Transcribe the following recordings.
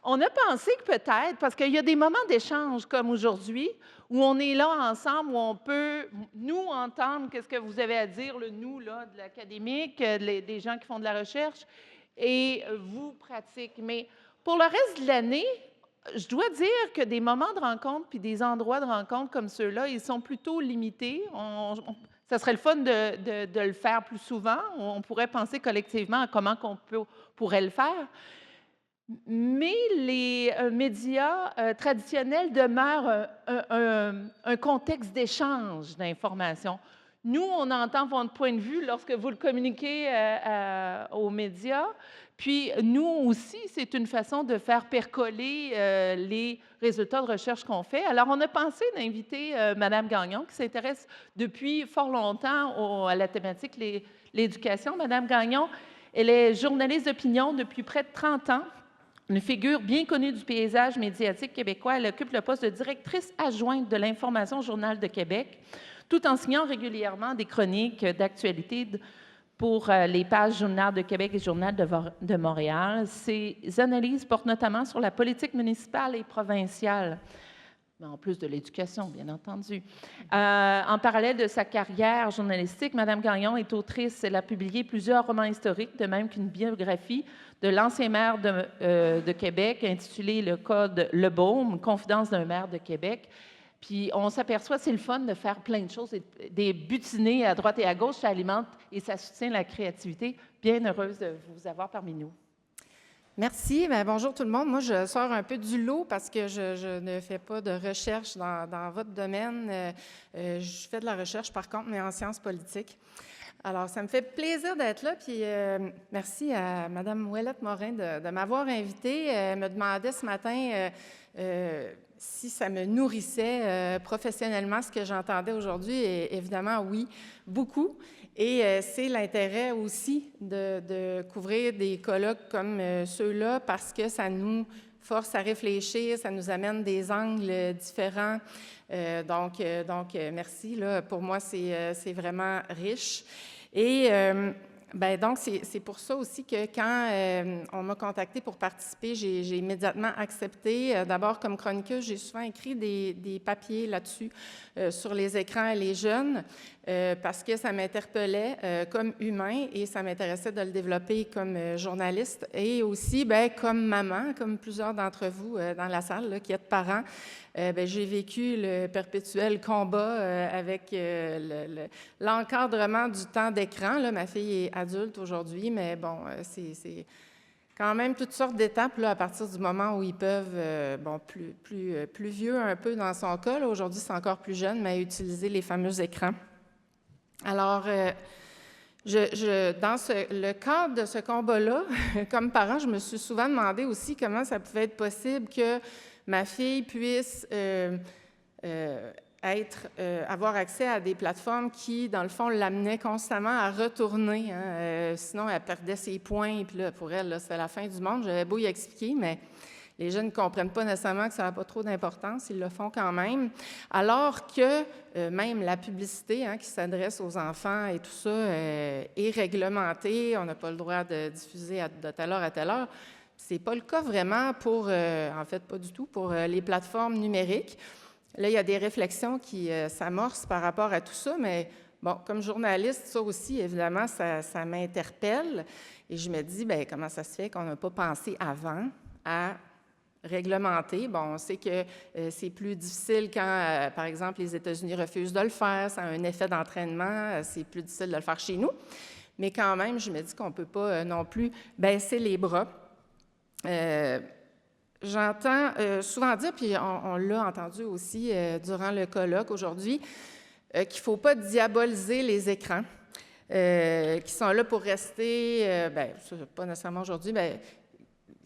On a pensé que peut-être, parce qu'il y a des moments d'échange comme aujourd'hui, où on est là ensemble, où on peut, nous, entendre qu'est-ce que vous avez à dire, le nous, là, de l'académique, des gens qui font de la recherche, et vous, pratique. Mais pour le reste de l'année, je dois dire que des moments de rencontre puis des endroits de rencontre comme ceux-là, ils sont plutôt limités. Ça serait le fun de le faire plus souvent. On pourrait penser collectivement à comment pourrait le faire. Mais les médias traditionnels demeurent un contexte d'échange d'informations. Nous, on entend votre point de vue lorsque vous le communiquez aux médias. Puis nous aussi, c'est une façon de faire percoler les résultats de recherche qu'on fait. Alors, on a pensé d'inviter Mme Gagnon, qui s'intéresse depuis fort longtemps à la thématique l'éducation. Mme Gagnon, elle est journaliste d'opinion depuis près de 30 ans. Une figure bien connue du paysage médiatique québécois, elle occupe le poste de directrice adjointe de l'information au Journal de Québec, tout en signant régulièrement des chroniques d'actualité pour les pages Journal de Québec et Journal de Montréal. Ses analyses portent notamment sur la politique municipale et provinciale, en plus de l'éducation, bien entendu. En parallèle de sa carrière journalistique, Mme Gagnon est autrice. Elle a publié plusieurs romans historiques, de même qu'une biographie de l'ancien maire de Québec intitulée Le Code Le Baume, Confidence d'un maire de Québec. Puis on s'aperçoit, c'est le fun de faire plein de choses, des butinés à droite et à gauche, ça alimente et ça soutient la créativité. Bien heureuse de vous avoir parmi nous. Merci. Bien, bonjour tout le monde. Moi, je sors un peu du lot parce que je ne fais pas de recherche dans votre domaine. Je fais de la recherche, par contre, mais en sciences politiques. Alors, ça me fait plaisir d'être là. Puis, merci à Mme Ouellette Morin de m'avoir invitée. Elle me demandait ce matin si ça me nourrissait professionnellement, ce que j'entendais aujourd'hui. Et évidemment, oui, beaucoup. Et c'est l'intérêt aussi de couvrir des colloques comme ceux-là parce que ça nous force à réfléchir, ça nous amène des angles différents. Donc, merci. Là, pour moi, c'est vraiment riche. Et donc, c'est pour ça aussi que quand on m'a contactée pour participer, j'ai immédiatement accepté. D'abord, comme chroniqueuse, j'ai souvent écrit des papiers là-dessus sur les écrans et les jeunes parce que ça m'interpellait comme humain et ça m'intéressait de le développer comme journaliste et aussi comme maman, comme plusieurs d'entre vous dans la salle là, qui êtes parents. J'ai vécu le perpétuel combat avec l'encadrement du temps d'écran. Là, ma fille est adulte aujourd'hui, mais bon, c'est quand même toutes sortes d'étapes là, à partir du moment où ils peuvent, plus vieux un peu dans son cas. Aujourd'hui, c'est encore plus jeune, mais utiliser les fameux écrans. Alors, dans le cadre de ce combat-là, comme parent, je me suis souvent demandé aussi comment ça pouvait être possible que ma fille puisse avoir accès à des plateformes qui, dans le fond, l'amenaient constamment à retourner. Hein. Sinon, elle perdait ses points, puis là, pour elle, c'était la fin du monde. J'avais beau y expliquer, mais les jeunes ne comprennent pas nécessairement que ça n'a pas trop d'importance, ils le font quand même. Alors que même la publicité qui s'adresse aux enfants et tout ça est réglementée, on n'a pas le droit de diffuser de telle heure à telle heure. C'est pas le cas vraiment pour, en fait, pas du tout, pour les plateformes numériques. Là, il y a des réflexions qui s'amorcent par rapport à tout ça, mais bon, comme journaliste, ça aussi, évidemment, ça m'interpelle. Et je me dis, comment ça se fait qu'on n'a pas pensé avant à réglementer? Bon, on sait que c'est plus difficile quand, par exemple, les États-Unis refusent de le faire, ça a un effet d'entraînement, c'est plus difficile de le faire chez nous. Mais quand même, je me dis qu'on ne peut pas non plus baisser les bras. J'entends souvent dire, puis on l'a entendu aussi durant le colloque aujourd'hui, qu'il ne faut pas diaboliser les écrans, qui sont là pour rester, pas nécessairement aujourd'hui,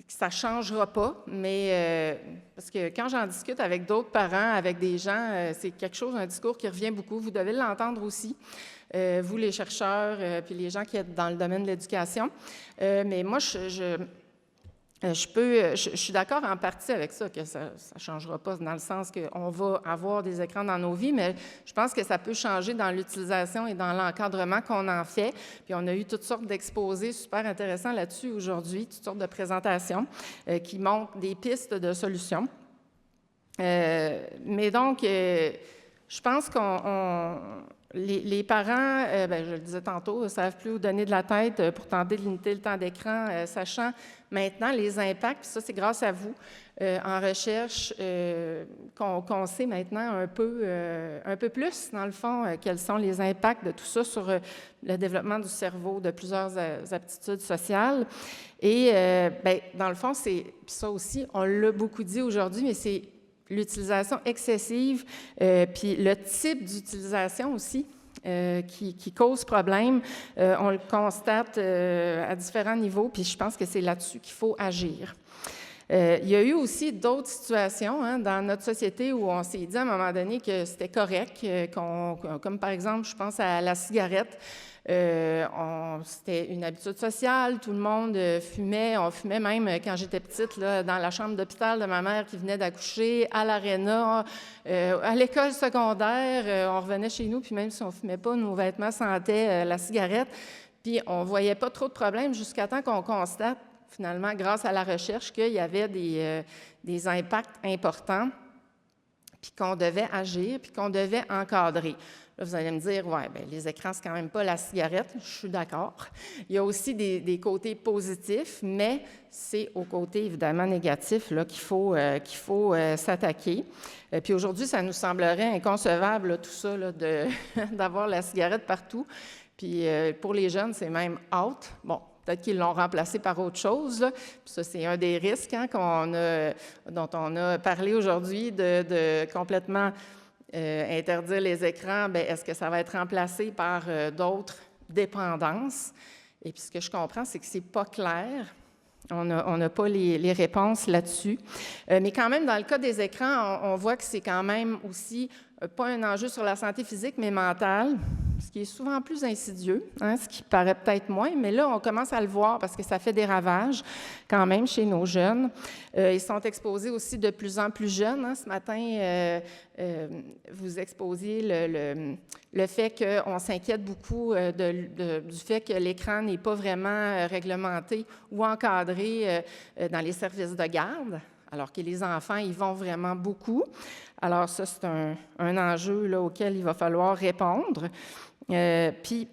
ça ne changera pas, mais parce que quand j'en discute avec d'autres parents, avec des gens, c'est quelque chose, un discours qui revient beaucoup. Vous devez l'entendre aussi, vous les chercheurs, puis les gens qui êtes dans le domaine de l'éducation. Mais moi, Je suis d'accord en partie avec ça, que ça ne changera pas dans le sens qu'on va avoir des écrans dans nos vies, mais je pense que ça peut changer dans l'utilisation et dans l'encadrement qu'on en fait. Puis on a eu toutes sortes d'exposés super intéressants là-dessus aujourd'hui, toutes sortes de présentations qui montrent des pistes de solutions. Mais donc, je pense les parents, je le disais tantôt, ne savent plus où donner de la tête pour tenter de limiter le temps d'écran, sachant maintenant les impacts, puis ça c'est grâce à vous, en recherche, qu'on sait maintenant un peu plus, dans le fond, quels sont les impacts de tout ça sur le développement du cerveau, de plusieurs aptitudes sociales. Et dans le fond, puis ça aussi, on l'a beaucoup dit aujourd'hui, mais c'est l'utilisation excessive, puis le type d'utilisation aussi qui cause problème. On le constate à différents niveaux, puis je pense que c'est là-dessus qu'il faut agir. Il y a eu aussi d'autres situations dans notre société où on s'est dit à un moment donné que c'était correct, comme par exemple, je pense à la cigarette. C'était une habitude sociale, tout le monde fumait. On fumait même quand j'étais petite là, dans la chambre d'hôpital de ma mère qui venait d'accoucher, à l'aréna, à l'école secondaire. On revenait chez nous, puis même si on ne fumait pas, nos vêtements sentaient la cigarette. Puis on ne voyait pas trop de problèmes jusqu'à temps qu'on constate, finalement, grâce à la recherche, qu'il y avait des impacts importants, puis qu'on devait agir, puis qu'on devait encadrer. Là, vous allez me dire, ouais, bien, les écrans, c'est quand même pas la cigarette. Je suis d'accord. Il y a aussi des côtés positifs, mais c'est au côté, évidemment, négatif là, qu'il faut s'attaquer. Puis aujourd'hui, ça nous semblerait inconcevable, là, tout ça, là, d'avoir la cigarette partout. Puis pour les jeunes, c'est même out. Bon, peut-être qu'ils l'ont remplacé par autre chose. Là. Puis ça, c'est un des risques dont on a parlé aujourd'hui, de complètement interdire les écrans. Bien, est-ce que ça va être remplacé par d'autres dépendances? Et puis ce que je comprends, c'est que ce n'est pas clair. On n'a pas les réponses là-dessus. Mais quand même, dans le cas des écrans, on voit que c'est quand même aussi pas un enjeu sur la santé physique, mais mentale, ce qui est souvent plus insidieux, ce qui paraît peut-être moins, mais là, on commence à le voir parce que ça fait des ravages quand même chez nos jeunes. Ils sont exposés aussi de plus en plus jeunes. Ce matin, vous exposiez le fait qu'on s'inquiète beaucoup du fait que l'écran n'est pas vraiment réglementé ou encadré dans les services de garde, alors que les enfants y vont vraiment beaucoup. Alors ça, c'est un enjeu là, auquel il va falloir répondre. Puis,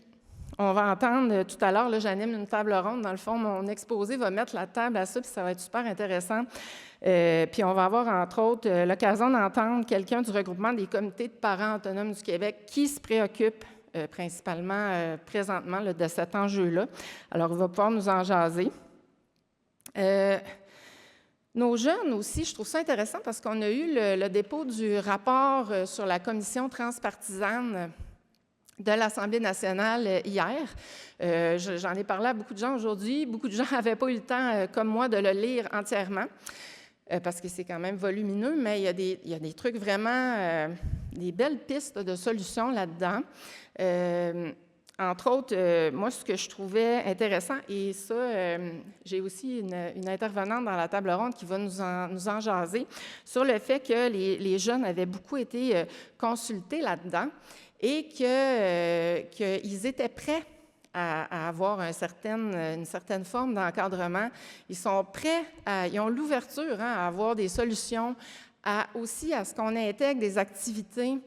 on va entendre tout à l'heure, là, j'anime une table ronde. Dans le fond, mon exposé va mettre la table à ça, puis ça va être super intéressant. Puis, on va avoir, entre autres, l'occasion d'entendre quelqu'un du regroupement des comités de parents autonomes du Québec qui se préoccupe principalement, présentement, là, de cet enjeu-là. Alors, il va pouvoir nous en jaser. Nos jeunes aussi, je trouve ça intéressant parce qu'on a eu le dépôt du rapport sur la commission transpartisane de l'Assemblée nationale hier. J'en ai parlé à beaucoup de gens aujourd'hui. Beaucoup de gens n'avaient pas eu le temps, comme moi, de le lire entièrement parce que c'est quand même volumineux, mais il y a des trucs vraiment, des belles pistes de solutions là-dedans. Entre autres, moi, ce que je trouvais intéressant, et ça, j'ai aussi une intervenante dans la table ronde qui va nous en jaser, sur le fait que les jeunes avaient beaucoup été consultés là-dedans et qu'ils étaient prêts à avoir une certaine forme d'encadrement. Ils sont prêts, ils ont l'ouverture à avoir des solutions, aussi à ce qu'on intègre des activités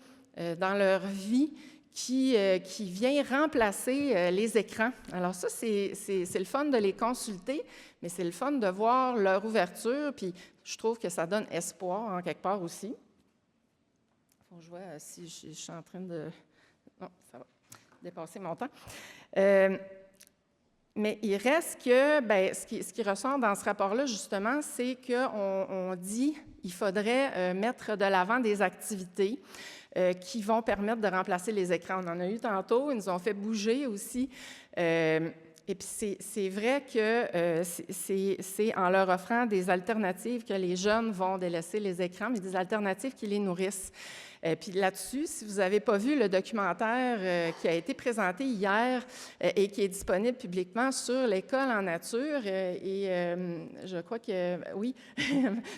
dans leur vie qui vient remplacer les écrans. Alors ça, c'est le fun de les consulter, mais c'est le fun de voir leur ouverture, puis je trouve que ça donne espoir en quelque part aussi. Faut que je vois si je suis en train de... Non, ça va dépasser mon temps. Mais il reste que, ce qui ressort dans ce rapport-là, justement, c'est qu'on dit qu'il faudrait mettre de l'avant des activités qui vont permettre de remplacer les écrans. On en a eu tantôt, ils nous ont fait bouger aussi. Et puis, c'est vrai que c'est en leur offrant des alternatives que les jeunes vont délaisser les écrans, mais des alternatives qui les nourrissent. Puis là-dessus, si vous n'avez pas vu le documentaire qui a été présenté hier et qui est disponible publiquement sur l'école en nature, je crois que, oui,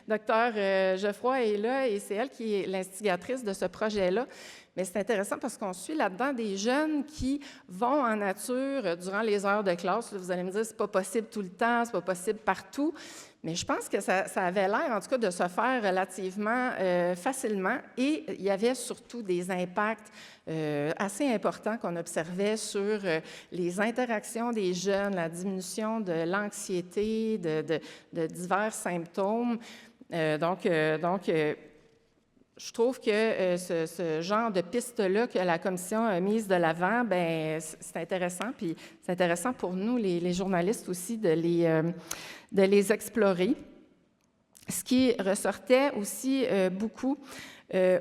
Dr. Geoffroy est là et c'est elle qui est l'instigatrice de ce projet-là. Mais c'est intéressant parce qu'on suit là-dedans des jeunes qui vont en nature durant les heures de classe. Là, vous allez me dire, c'est pas possible tout le temps, c'est pas possible partout. Mais je pense que ça avait l'air, en tout cas, de se faire relativement facilement. Et il y avait surtout des impacts assez importants qu'on observait sur les interactions des jeunes, la diminution de l'anxiété, de divers symptômes. Je trouve que ce genre de piste-là que la commission a mise de l'avant, bien, c'est intéressant. Puis c'est intéressant pour nous, les journalistes aussi, de les explorer. Ce qui ressortait aussi beaucoup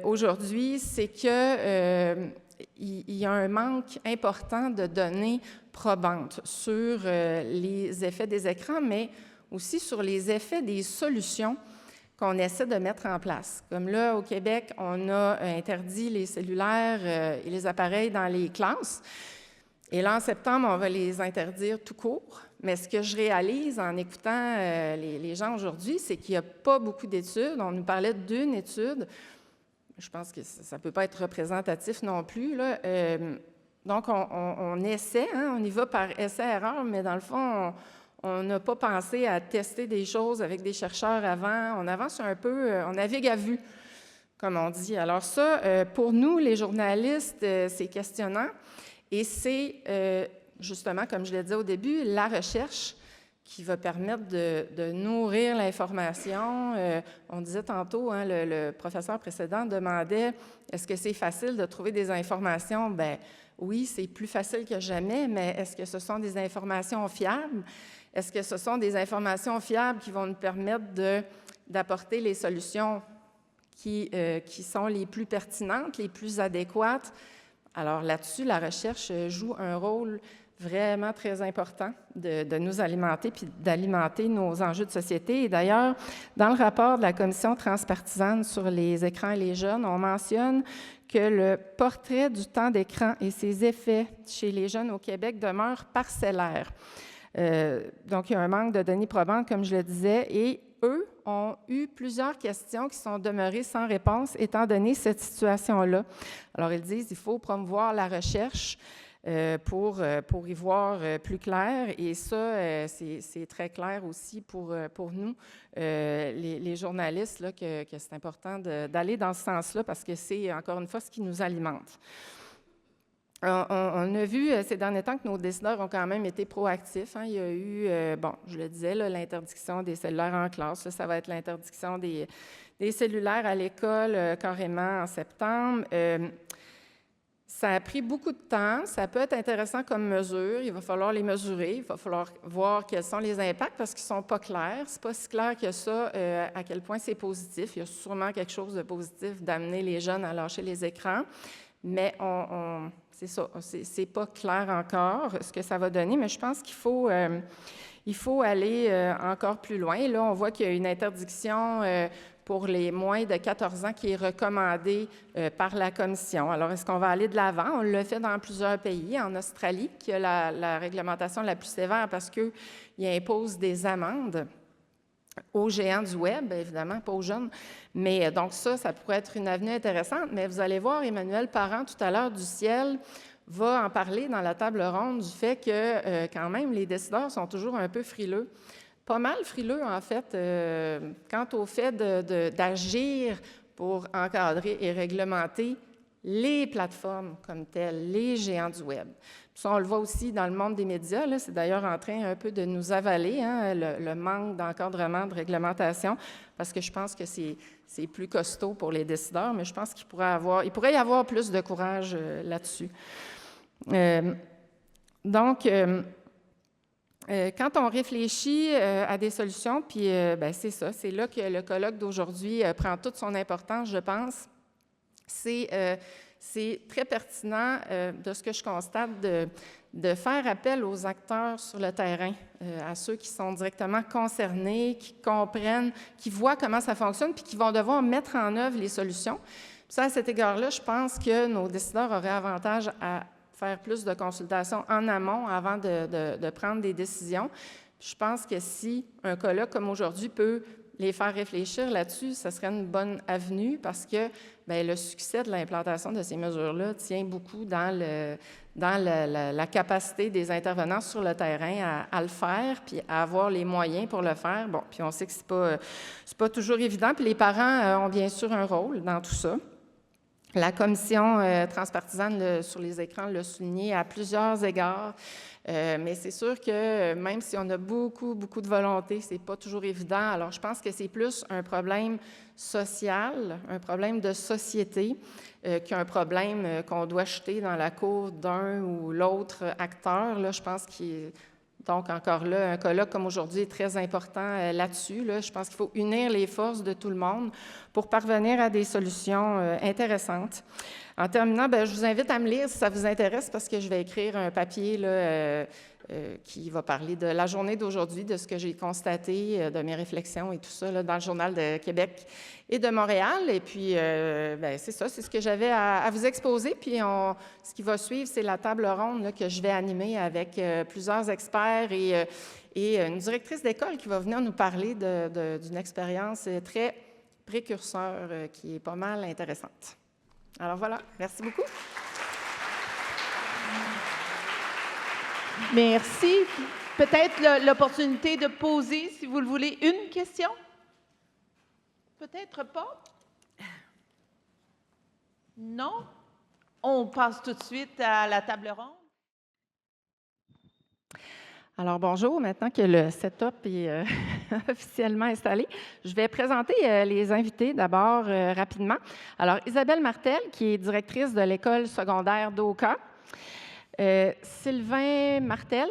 aujourd'hui, c'est qu'il y a un manque important de données probantes sur les effets des écrans, mais aussi sur les effets des solutions qu'on essaie de mettre en place. Comme là, au Québec, on a interdit les cellulaires et les appareils dans les classes. Et là, en septembre, on va les interdire tout court. Mais ce que je réalise en écoutant les gens aujourd'hui, c'est qu'il n'y a pas beaucoup d'études. On nous parlait d'une étude. Je pense que ça ne peut pas être représentatif non plus, là. Donc, on essaie, hein, on y va par essai-erreur, mais dans le fond, on n'a pas pensé à tester des choses avec des chercheurs avant. On avance un peu, on navigue à vue, comme on dit. Alors ça, pour nous, les journalistes, c'est questionnant. Et c'est, justement, comme je l'ai dit au début, la recherche qui va permettre de nourrir l'information. On disait tantôt, hein, le professeur précédent demandait, est-ce que c'est facile de trouver des informations? Bien, oui, c'est plus facile que jamais, mais est-ce que ce sont des informations fiables? Est-ce que ce sont des informations fiables qui vont nous permettre d'apporter les solutions qui sont les plus pertinentes, les plus adéquates? Alors là-dessus, la recherche joue un rôle vraiment très important de nous alimenter puis d'alimenter nos enjeux de société. Et d'ailleurs, dans le rapport de la Commission transpartisane sur les écrans et les jeunes, on mentionne que le portrait du temps d'écran et ses effets chez les jeunes au Québec demeure parcellaire. Donc, il y a un manque de données probantes, comme je le disais, et eux ont eu plusieurs questions qui sont demeurées sans réponse, étant donné cette situation-là. Alors, ils disent qu'il faut promouvoir la recherche pour y voir plus clair, et ça, c'est très clair aussi pour nous, les journalistes, là, que c'est important d'aller dans ce sens-là, parce que c'est, encore une fois, ce qui nous alimente. On a vu ces derniers temps que nos décideurs ont quand même été proactifs. Hein. Il y a eu, je le disais, l'interdiction des cellulaires en classe. Là, ça va être l'interdiction des cellulaires à l'école carrément en septembre. Ça a pris beaucoup de temps. Ça peut être intéressant comme mesure. Il va falloir les mesurer. Il va falloir voir quels sont les impacts parce qu'ils ne sont pas clairs. Ce n'est pas si clair que ça, à quel point c'est positif. Il y a sûrement quelque chose de positif d'amener les jeunes à lâcher les écrans. Mais c'est ça, c'est pas clair encore ce que ça va donner, mais je pense qu'il faut aller encore plus loin. Et là, on voit qu'il y a une interdiction pour les moins de 14 ans qui est recommandée par la Commission. Alors, est-ce qu'on va aller de l'avant? On l'a fait dans plusieurs pays. En Australie, qui a la réglementation la plus sévère parce qu'il impose des amendes aux géants du Web, évidemment, pas aux jeunes. Mais donc ça pourrait être une avenue intéressante. Mais vous allez voir, Emmanuel Parent, tout à l'heure, du Ciel, va en parler dans la table ronde du fait que, quand même, les décideurs sont toujours un peu frileux. Pas mal frileux, en fait, quant au fait d'agir pour encadrer et réglementer les plateformes comme telles, les géants du Web. Ça, on le voit aussi dans le monde des médias. Là, c'est d'ailleurs en train un peu de nous avaler, hein, le manque d'encadrement, de réglementation, parce que je pense que c'est plus costaud pour les décideurs, mais je pense qu'il pourrait y avoir plus de courage là-dessus. Donc, quand on réfléchit à des solutions, puis c'est ça, c'est là que le colloque d'aujourd'hui prend toute son importance, je pense. C'est très pertinent de ce que je constate de faire appel aux acteurs sur le terrain, à ceux qui sont directement concernés, qui comprennent, qui voient comment ça fonctionne, puis qui vont devoir mettre en œuvre les solutions. Ça, à cet égard-là, je pense que nos décideurs auraient avantage à faire plus de consultations en amont avant de prendre des décisions. Je pense que si un colloque comme aujourd'hui peut les faire réfléchir là-dessus, ça serait une bonne avenue parce que bien, le succès de l'implantation de ces mesures-là tient beaucoup dans la capacité des intervenants sur le terrain à le faire puis à avoir les moyens pour le faire. Bon, puis on sait que c'est pas toujours évident, puis les parents ont bien sûr un rôle dans tout ça. La commission transpartisane sur les écrans l'a souligné à plusieurs égards, mais c'est sûr que même si on a beaucoup de volonté, c'est pas toujours évident. Alors, je pense que c'est plus un problème social, un problème de société, qu'un problème qu'on doit jeter dans la cour d'un ou l'autre acteur. Là, je pense donc, encore là, un colloque comme aujourd'hui est très important là-dessus. Là. Je pense qu'il faut unir les forces de tout le monde pour parvenir à des solutions intéressantes. En terminant, bien, je vous invite à me lire si ça vous intéresse parce que je vais écrire un papier là, qui va parler de la journée d'aujourd'hui, de ce que j'ai constaté, de mes réflexions et tout ça là, dans le Journal de Québec et de Montréal. Et puis, bien, c'est ça, c'est ce que j'avais à vous exposer. Puis, ce qui va suivre, c'est la table ronde là, que je vais animer avec plusieurs experts et une directrice d'école qui va venir nous parler d'une expérience très précurseur qui est pas mal intéressante. Alors voilà, merci beaucoup. Merci. Peut-être l'opportunité de poser, si vous le voulez, une question? Peut-être pas? Non? On passe tout de suite à la table ronde. Alors bonjour, maintenant que le setup est officiellement installé, je vais présenter les invités d'abord rapidement. Alors Isabelle Martel, qui est directrice de l'école secondaire d'Oka. Sylvain Martel,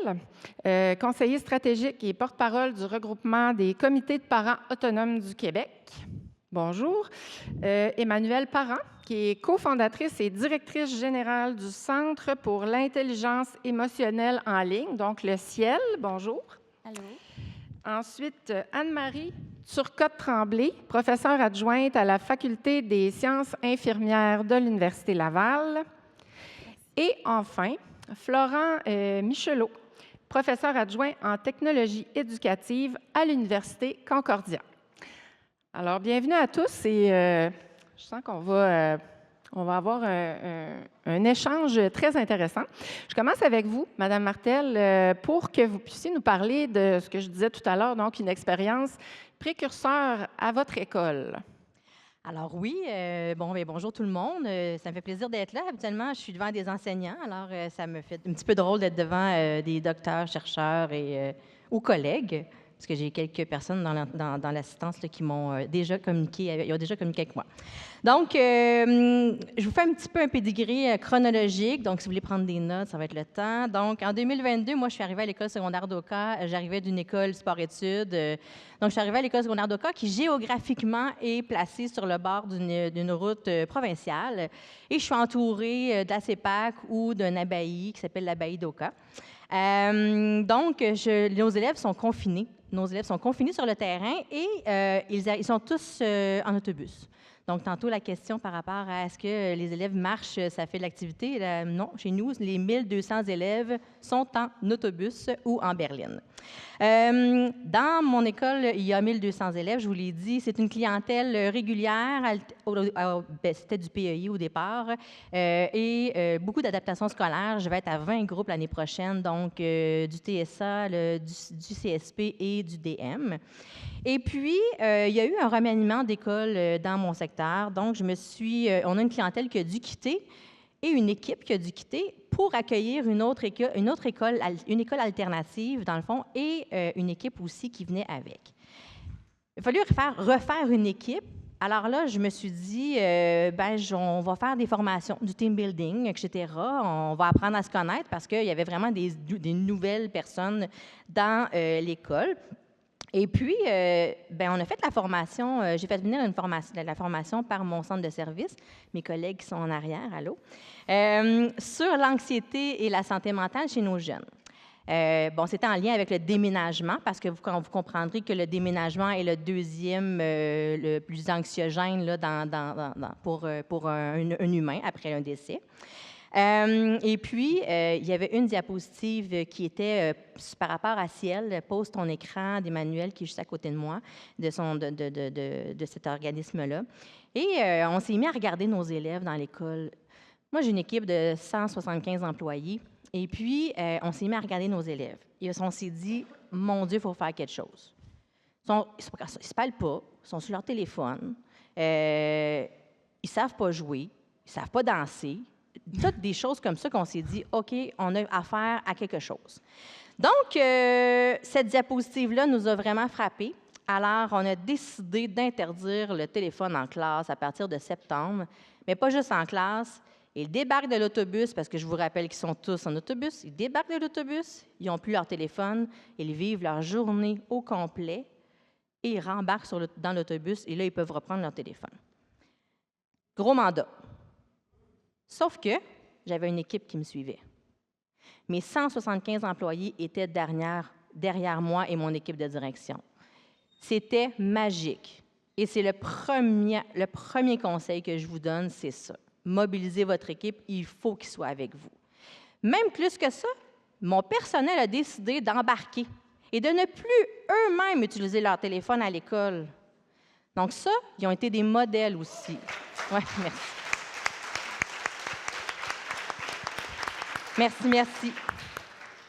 conseiller stratégique et porte-parole du regroupement des comités de parents autonomes du Québec. Bonjour. Emmanuelle Parent, qui est cofondatrice et directrice générale du Centre pour l'intelligence émotionnelle en ligne, donc le CIEL. Bonjour. Allô. Ensuite, Anne-Marie Turcotte-Tremblay, professeure adjointe à la Faculté des sciences infirmières de l'Université Laval. Et enfin, Florent Michelot, professeur adjoint en technologie éducative à l'Université Concordia. Alors, bienvenue à tous et je sens qu'on va avoir un échange très intéressant. Je commence avec vous, Madame Martel, pour que vous puissiez nous parler de ce que je disais tout à l'heure, donc une expérience précurseur à votre école. Alors oui, bonjour tout le monde. Ça me fait plaisir d'être là. Habituellement, je suis devant des enseignants, alors ça me fait un petit peu drôle d'être devant des docteurs, chercheurs ou collègues, parce que j'ai quelques personnes dans l'assistance là, qui m'ont déjà communiqué, ils ont déjà communiqué avec moi. Donc, je vous fais un petit peu un pédigré chronologique. Donc, si vous voulez prendre des notes, ça va être le temps. Donc, en 2022, moi, je suis arrivée à l'école secondaire d'Oka. J'arrivais d'une école sport-études. Donc, je suis arrivée à l'école secondaire d'Oka, qui géographiquement est placée sur le bord d'une route provinciale. Et je suis entourée de la CEPAC ou d'un abbaye qui s'appelle l'abbaye d'Oka. Donc, nos élèves sont confinés. Nos élèves sont confinés sur le terrain et ils sont tous en autobus. Donc, tantôt, la question par rapport à est-ce que les élèves marchent, ça fait de l'activité? Non, chez nous, les 1200 élèves sont en autobus ou en berline. Dans mon école, il y a 1200 élèves, je vous l'ai dit. C'est une clientèle régulière. C'était du PEI au départ. Et beaucoup d'adaptations scolaires. Je vais être à 20 groupes l'année prochaine, donc du TSA, du CSP et du DM. Et puis, il y a eu un remaniement d'école dans mon secteur. Donc, on a une clientèle qui a dû quitter et une équipe qui a dû quitter pour accueillir une école alternative, dans le fond, et une équipe aussi qui venait avec. Il a fallu refaire une équipe. Alors là, je me suis dit, on va faire des formations, du team building, etc. On va apprendre à se connaître parce qu'il y avait vraiment des nouvelles personnes dans l'école. Et puis, on a fait la formation. J'ai fait venir la formation par mon centre de service, mes collègues qui sont en arrière, allô, sur l'anxiété et la santé mentale chez nos jeunes. Bon, c'était en lien avec le déménagement, parce que vous comprendrez que le déménagement est le deuxième le plus anxiogène là, pour un humain après un décès. Et puis, il y avait une diapositive qui était par rapport à Ciel, pose ton écran d'Emmanuel, qui est juste à côté de moi, de cet organisme-là. Et on s'est mis à regarder nos élèves dans l'école. Moi, j'ai une équipe de 175 employés. Et puis, on s'est mis à regarder nos élèves. Et on s'est dit, mon Dieu, il faut faire quelque chose. Ils ne se parlent pas, ils sont sur leur téléphone, ils ne savent pas jouer, ils ne savent pas danser. Toutes des choses comme ça qu'on s'est dit, OK, on a affaire à quelque chose. Donc, cette diapositive-là nous a vraiment frappés. Alors, on a décidé d'interdire le téléphone en classe à partir de septembre, mais pas juste en classe. Ils débarquent de l'autobus, parce que je vous rappelle qu'ils sont tous en autobus. Ils débarquent de l'autobus, ils n'ont plus leur téléphone, ils vivent leur journée au complet et ils rembarquent dans l'autobus et là, ils peuvent reprendre leur téléphone. Gros mandat. Sauf que j'avais une équipe qui me suivait. Mes 175 employés étaient derrière moi et mon équipe de direction. C'était magique. Et c'est le premier conseil que je vous donne, c'est ça. Mobilisez votre équipe, il faut qu'ils soient avec vous. Même plus que ça, mon personnel a décidé d'embarquer et de ne plus eux-mêmes utiliser leur téléphone à l'école. Donc ça, ils ont été des modèles aussi. Oui, merci. Merci.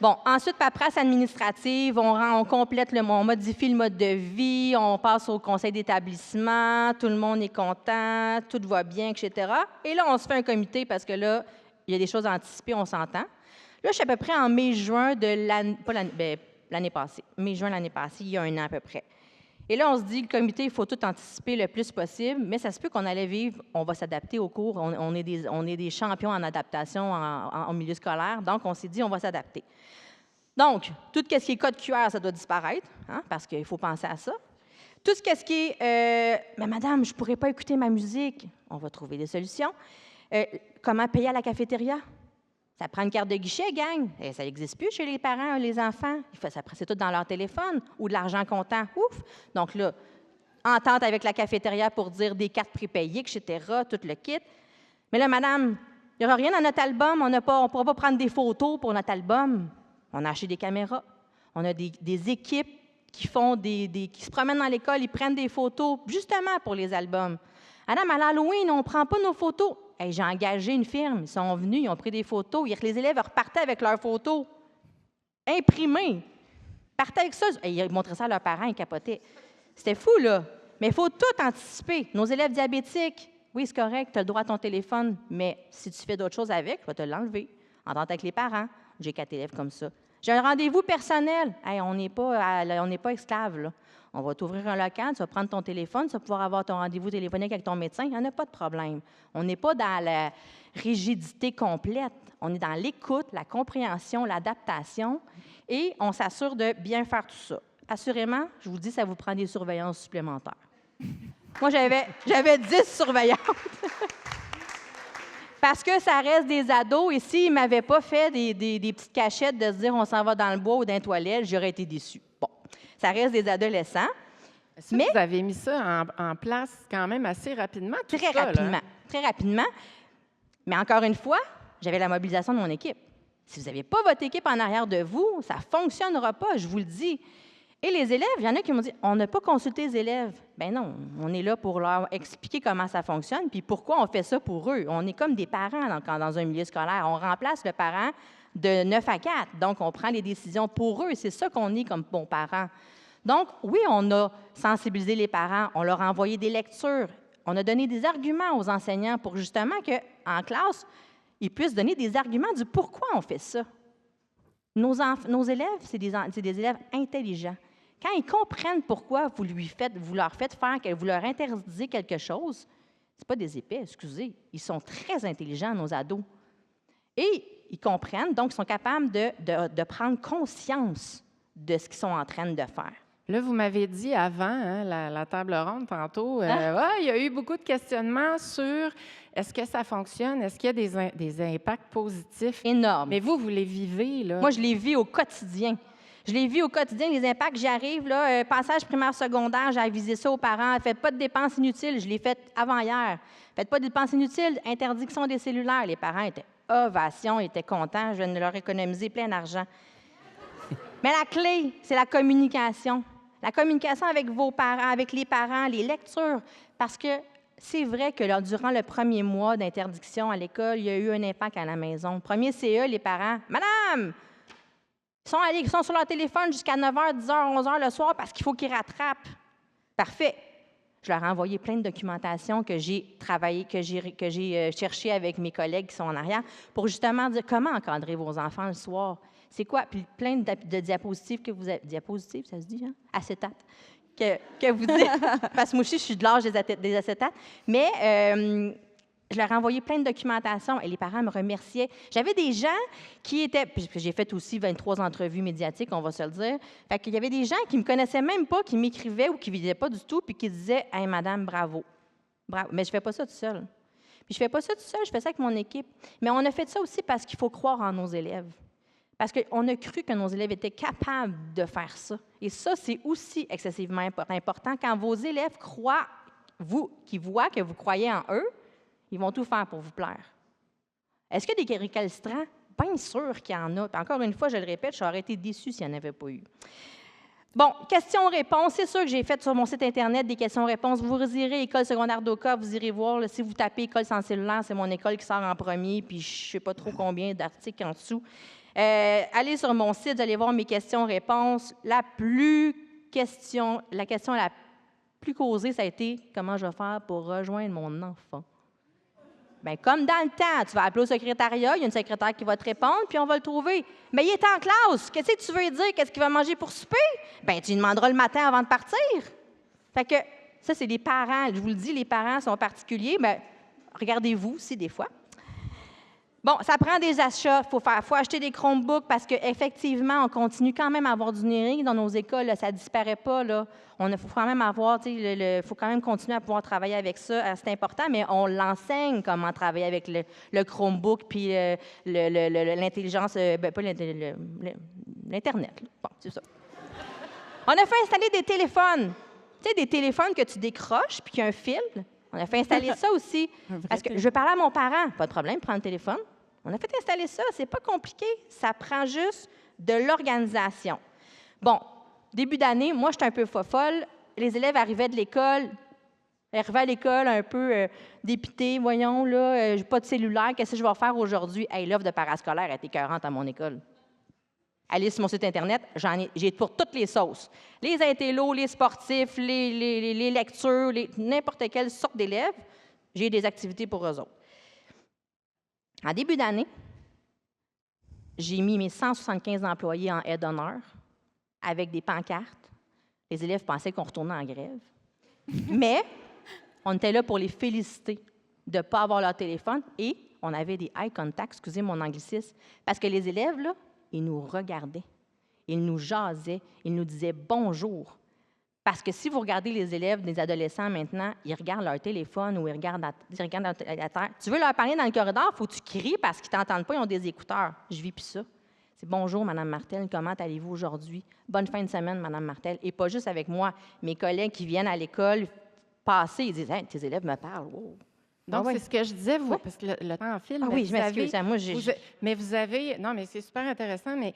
Bon, ensuite, paperasse administrative, on complète, on modifie le mode de vie, on passe au conseil d'établissement, tout le monde est content, tout va bien, etc. Et là, on se fait un comité parce que là, il y a des choses à anticiper, on s'entend. Là, je suis à peu près en mai-juin de l'année passée. Mai-juin l'année passée, il y a 1 an à peu près. Et là, on se dit, le comité, il faut tout anticiper le plus possible, mais ça se peut qu'on allait vivre, on va s'adapter au cours, on est des champions en adaptation en milieu scolaire, donc on s'est dit, on va s'adapter. Donc, tout ce qui est code QR, ça doit disparaître, hein, parce qu'il faut penser à ça. Tout ce qui est, mais madame, je ne pourrais pas écouter ma musique, on va trouver des solutions. Comment payer à la cafétéria? Ça prend une carte de guichet, gang. Et ça n'existe plus chez les parents, les enfants. C'est tout dans leur téléphone ou de l'argent comptant. Ouf! Donc là, entente avec la cafétéria pour dire des cartes prépayées, etc., tout le kit. Mais là, madame, il n'y aura rien dans notre album. On ne pourra pas prendre des photos pour notre album. On a acheté des caméras. On a des équipes qui se promènent dans l'école, ils prennent des photos justement pour les albums. Madame, à l'Halloween, on ne prend pas nos photos. Hey, j'ai engagé une firme, ils sont venus, ils ont pris des photos. Les élèves repartaient avec leurs photos imprimées. Ils partaient avec ça. Ils montraient ça à leurs parents, ils capotaient. C'était fou, là. Mais il faut tout anticiper. Nos élèves diabétiques, oui, c'est correct, tu as le droit à ton téléphone, mais si tu fais d'autres choses avec, je vais te l'enlever. Entente avec les parents. J'ai 4 élèves comme ça. J'ai un rendez-vous personnel. Hey, on n'est pas esclaves, là. On va t'ouvrir un local, tu vas prendre ton téléphone, tu vas pouvoir avoir ton rendez-vous téléphonique avec ton médecin. Il n'y en a pas de problème. On n'est pas dans la rigidité complète. On est dans l'écoute, la compréhension, l'adaptation et on s'assure de bien faire tout ça. Assurément, je vous dis, ça vous prend des surveillances supplémentaires. Moi, j'avais 10 surveillantes. Parce que ça reste des ados et s'ils ne m'avaient pas fait des petites cachettes de se dire on s'en va dans le bois ou dans les toilettes, j'aurais été déçue. Bon, ça reste des adolescents. Mais vous avez mis ça en place quand même assez rapidement, tout très ça, rapidement, là. Très rapidement. Mais encore une fois, j'avais la mobilisation de mon équipe. Si vous n'avez pas votre équipe en arrière de vous, ça ne fonctionnera pas, je vous le dis. Et les élèves, il y en a qui m'ont dit on n'a pas consulté les élèves. Ben non, on est là pour leur expliquer comment ça fonctionne puis pourquoi on fait ça pour eux. On est comme des parents dans un milieu scolaire. On remplace le parent de 9 à 4. Donc, on prend les décisions pour eux. C'est ça qu'on est comme bons parents. Donc, oui, on a sensibilisé les parents. On leur a envoyé des lectures. On a donné des arguments aux enseignants pour justement qu'en classe, ils puissent donner des arguments du pourquoi on fait ça. Nos élèves, c'est des élèves intelligents. Quand ils comprennent pourquoi vous leur faites faire, que vous leur interdisez quelque chose, ce pas des épais, excusez. Ils sont très intelligents, nos ados. Et ils comprennent, donc ils sont capables de prendre conscience de ce qu'ils sont en train de faire. Là, vous m'avez dit avant, hein, la table ronde tantôt, il y a eu beaucoup de questionnements sur est-ce que ça fonctionne, est-ce qu'il y a des impacts positifs? Énorme. Mais vous les vivez, là. Moi, je les vis au quotidien. Je les vis au quotidien, les impacts. J'y arrive, là, passage primaire, secondaire, j'ai avisé ça aux parents. Faites pas de dépenses inutiles. Je l'ai fait avant-hier. Faites pas de dépenses inutiles. Interdiction des cellulaires. Les parents étaient ovation, étaient contents. Je viens de leur économiser plein d'argent. Mais la clé, c'est la communication. La communication avec vos parents, avec les parents, les lectures. Parce que c'est vrai que durant le premier mois d'interdiction à l'école, il y a eu un impact à la maison. Premier CE, les parents, « Madame, ils sont sur leur téléphone jusqu'à 9h, 10h, 11h le soir parce qu'il faut qu'ils rattrapent. » Parfait. Je leur ai envoyé plein de documentation que j'ai travaillé, que j'ai cherché avec mes collègues qui sont en arrière pour justement dire comment encadrer vos enfants le soir. C'est quoi? Puis plein de diapositives que vous avez. Diapositives, ça se dit, hein? Acétate. Que vous dites. Parce que moi aussi, je suis de l'âge des acétates. Mais je leur ai envoyé plein de documentation et les parents me remerciaient. J'avais des gens qui étaient. Puis j'ai fait aussi 23 entrevues médiatiques, on va se le dire. Fait qu'il y avait des gens qui ne me connaissaient même pas, qui m'écrivaient ou qui ne visaient pas du tout, puis qui disaient « Hey, madame, bravo. Bravo. » Mais je ne fais pas ça tout seul. Puis je ne fais pas ça tout seul, je fais ça avec mon équipe. Mais on a fait ça aussi parce qu'il faut croire en nos élèves. Parce qu'on a cru que nos élèves étaient capables de faire ça. Et ça, c'est aussi excessivement important. Quand vos élèves croient, qui voient que vous croyez en eux, ils vont tout faire pour vous plaire. Est-ce qu'il y a des récalcitrants? Bien sûr qu'il y en a. Puis encore une fois, je le répète, j'aurais été déçue s'il n'y en avait pas eu. Bon, questions-réponses. C'est sûr que j'ai fait sur mon site Internet des questions-réponses. Vous irez École secondaire d'Oka, vous irez voir. Là, si vous tapez École sans cellulaire, c'est mon école qui sort en premier, puis je ne sais pas trop combien d'articles en dessous. Allez sur mon site, vous allez voir mes questions-réponses. La question la plus causée, ça a été « Comment je vais faire pour rejoindre mon enfant? » Bien, comme dans le temps, tu vas appeler au secrétariat, il y a une secrétaire qui va te répondre, puis on va le trouver. Mais il est en classe. Qu'est-ce que tu veux dire? Qu'est-ce qu'il va manger pour souper? Bien, tu lui demanderas le matin avant de partir. Fait que ça, c'est les parents. Je vous le dis, les parents sont particuliers. Mais regardez-vous aussi des fois. Bon, ça prend des achats. Il faut acheter des Chromebooks parce qu'effectivement, on continue quand même à avoir du numérique dans nos écoles. Là, ça ne disparaît pas. Il faut quand même faut quand même continuer à pouvoir travailler avec ça. C'est important, mais on l'enseigne comment travailler avec le Chromebook puis l'intelligence, pas l'Internet. Bon, c'est ça. On a fait installer des téléphones. Tu sais, des téléphones que tu décroches puis qu'il y a un fil. On a fait installer ça aussi. Parce que je vais parler à mon parent. Pas de problème, prends le téléphone. On a fait installer ça. C'est pas compliqué. Ça prend juste de l'organisation. Bon, début d'année, moi, j'étais un peu fofolle. Les élèves arrivaient de l'école. Ils arrivaient à l'école un peu dépités. Voyons, là, j'ai pas de cellulaire. Qu'est-ce que je vais faire aujourd'hui? Hey, l'offre de parascolaire est écœurante à mon école. Allez sur mon site Internet, j'ai pour toutes les sauces. Les intellos, les sportifs, les lectures, n'importe quelle sorte d'élèves, j'ai des activités pour eux autres. En début d'année, j'ai mis mes 175 employés en aide d'honneur avec des pancartes. Les élèves pensaient qu'on retournait en grève. Mais on était là pour les féliciter de ne pas avoir leur téléphone et on avait des eye contact, excusez mon anglicisme, parce que les élèves, là, ils nous regardaient, ils nous jasaient, ils nous disaient bonjour. Parce que si vous regardez les élèves des adolescents maintenant, ils regardent leur téléphone ou ils regardent à terre. Tu veux leur parler dans le corridor, il faut que tu cries parce qu'ils ne t'entendent pas, ils ont des écouteurs. Je vis plus ça. C'est bonjour, Mme Martel, comment allez-vous aujourd'hui? Bonne fin de semaine, Mme Martel. Et pas juste avec moi, mes collègues qui viennent à l'école passer, ils disent hey, tes élèves me parlent. Wow. Donc, c'est ce que je disais, vous, parce que le temps file. Ah oui, je m'excuse. Mais vous avez, non, mais c'est super intéressant, mais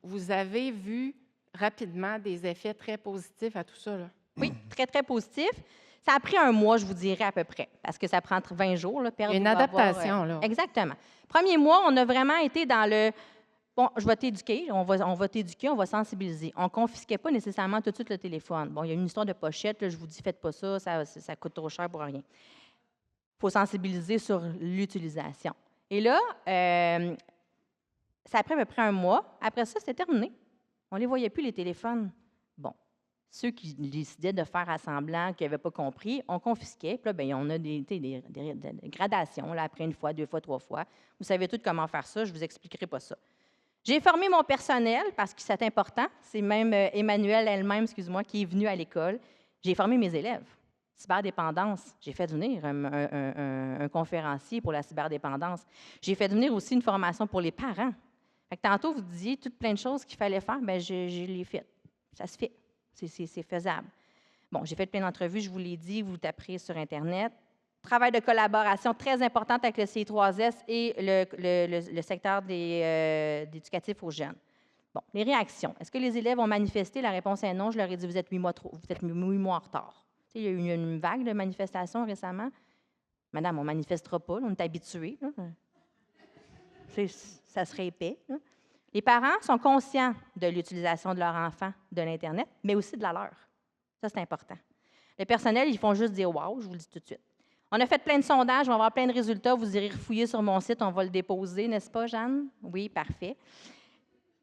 vous avez vu rapidement des effets très positifs à tout ça, là. Oui, très, très positifs. Ça a pris un mois, je vous dirais, à peu près, parce que ça prend 20 jours. Là, une adaptation, là. Exactement. Premier mois, on a vraiment été dans le bon, je vais t'éduquer, on va t'éduquer, on va sensibiliser. On ne confisquait pas nécessairement tout de suite le téléphone. Bon, il y a une histoire de pochette, là, je vous dis, faites pas ça, ça coûte trop cher pour rien. Il faut sensibiliser sur l'utilisation. Et là, ça a pris à peu près un mois. Après ça, c'était terminé. On ne les voyait plus, les téléphones. Bon, ceux qui décidaient de faire à semblant qu'ils n'avaient pas compris, on confisquait. Puis là, bien, on a des gradations, là, après une fois, 2 fois, 3 fois. Vous savez tous comment faire ça, je ne vous expliquerai pas ça. J'ai formé mon personnel parce que c'est important. C'est même Emmanuelle elle-même, excuse-moi, qui est venue à l'école. J'ai formé mes élèves. Cyberdépendance, j'ai fait venir un conférencier pour la cyberdépendance. J'ai fait venir aussi une formation pour les parents. Fait que tantôt, vous disiez toutes plein de choses qu'il fallait faire, bien, je les faites. Ça se fait. C'est faisable. Bon, j'ai fait plein d'entrevues, je vous l'ai dit, vous taperez sur Internet. Travail de collaboration très important avec le CI3S et le secteur d'éducatif aux jeunes. Bon, les réactions. Est-ce que les élèves ont manifesté? La réponse est non. Je leur ai dit, vous êtes 8 mois en retard. Tu sais, il y a eu une vague de manifestations récemment. Madame, on ne manifestera pas, là, on est habitués. Ça serait épais. Là. Les parents sont conscients de l'utilisation de leur enfant de l'Internet, mais aussi de la leur. Ça, c'est important. Le personnel, ils font juste dire « wow », je vous le dis tout de suite. On a fait plein de sondages, on va avoir plein de résultats. Vous irez refouiller sur mon site, on va le déposer, n'est-ce pas, Jeanne? Oui, parfait.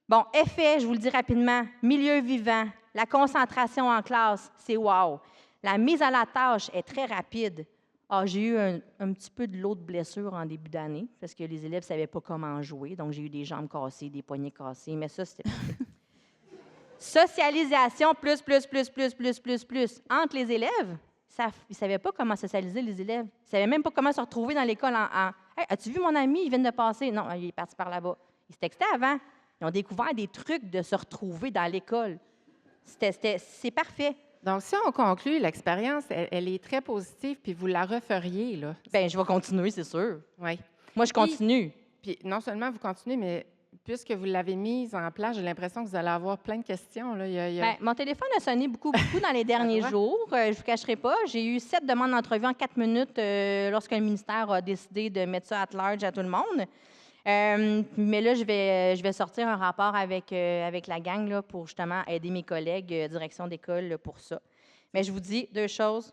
Bon, effet, je vous le dis rapidement, milieu vivant, la concentration en classe, c'est wow. La mise à la tâche est très rapide. Ah, j'ai eu un petit peu de lot de blessures en début d'année parce que les élèves ne savaient pas comment jouer. Donc, j'ai eu des jambes cassées, des poignets cassés, mais ça, c'était parfait. Socialisation plus. Entre les élèves, ils ne savaient pas comment socialiser, les élèves. Ils ne savaient même pas comment se retrouver dans l'école Hey, as-tu vu mon ami? Il vient de passer. Non, il est parti par là-bas. Ils se textaient avant. Ils ont découvert des trucs de se retrouver dans l'école. C'est parfait. Donc, si on conclut, l'expérience, elle est très positive, puis vous la referiez, là. Bien, je vais continuer, c'est sûr. Oui. Moi, je continue. Puis non seulement vous continuez, mais puisque vous l'avez mise en place, j'ai l'impression que vous allez avoir plein de questions. Là. Bien, mon téléphone a sonné beaucoup dans les derniers jours. Je ne vous cacherai pas. J'ai eu 7 demandes d'entrevue en 4 minutes lorsque le ministère a décidé de mettre ça at large à tout le monde. Mais là, je vais sortir un rapport avec la gang là, pour justement aider mes collègues direction d'école là, pour ça. Mais je vous dis 2 choses.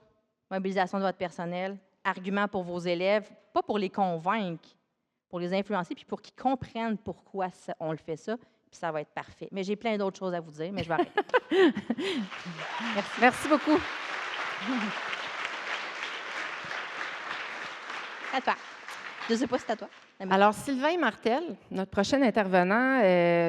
Mobilisation de votre personnel, argument pour vos élèves, pas pour les convaincre, pour les influencer, puis pour qu'ils comprennent pourquoi on le fait ça, puis ça va être parfait. Mais j'ai plein d'autres choses à vous dire, mais je vais arrêter. Merci. Merci beaucoup. À toi. Je ne sais pas si c'est à toi. Alors, Sylvain Martel, notre prochain intervenant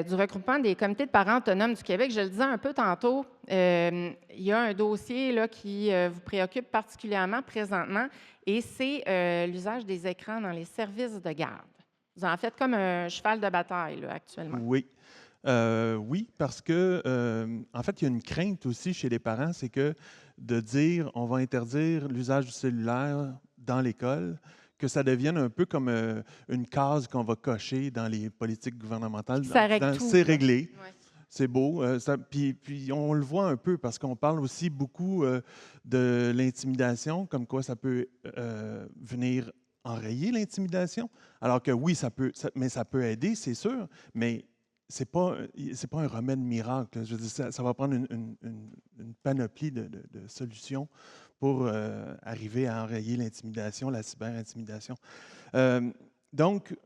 du regroupement des comités de parents autonomes du Québec, je le disais un peu tantôt, il y a un dossier là, qui vous préoccupe particulièrement présentement, et c'est l'usage des écrans dans les services de garde. Vous en faites comme un cheval de bataille là, actuellement. Oui. Oui, parce que, en fait, il y a une crainte aussi chez les parents, c'est que de dire on va interdire l'usage du cellulaire dans l'école, que ça devienne un peu comme une case qu'on va cocher dans les politiques gouvernementales. Ça règle tout. C'est réglé. Ouais. C'est beau. Puis on le voit un peu parce qu'on parle aussi beaucoup de l'intimidation, comme quoi ça peut venir enrayer l'intimidation. Alors que oui, mais ça peut aider, c'est sûr, mais c'est pas un remède miracle. Je veux dire, ça va prendre une panoplie de solutions pour arriver à enrayer l'intimidation, la cyber-intimidation. Donc,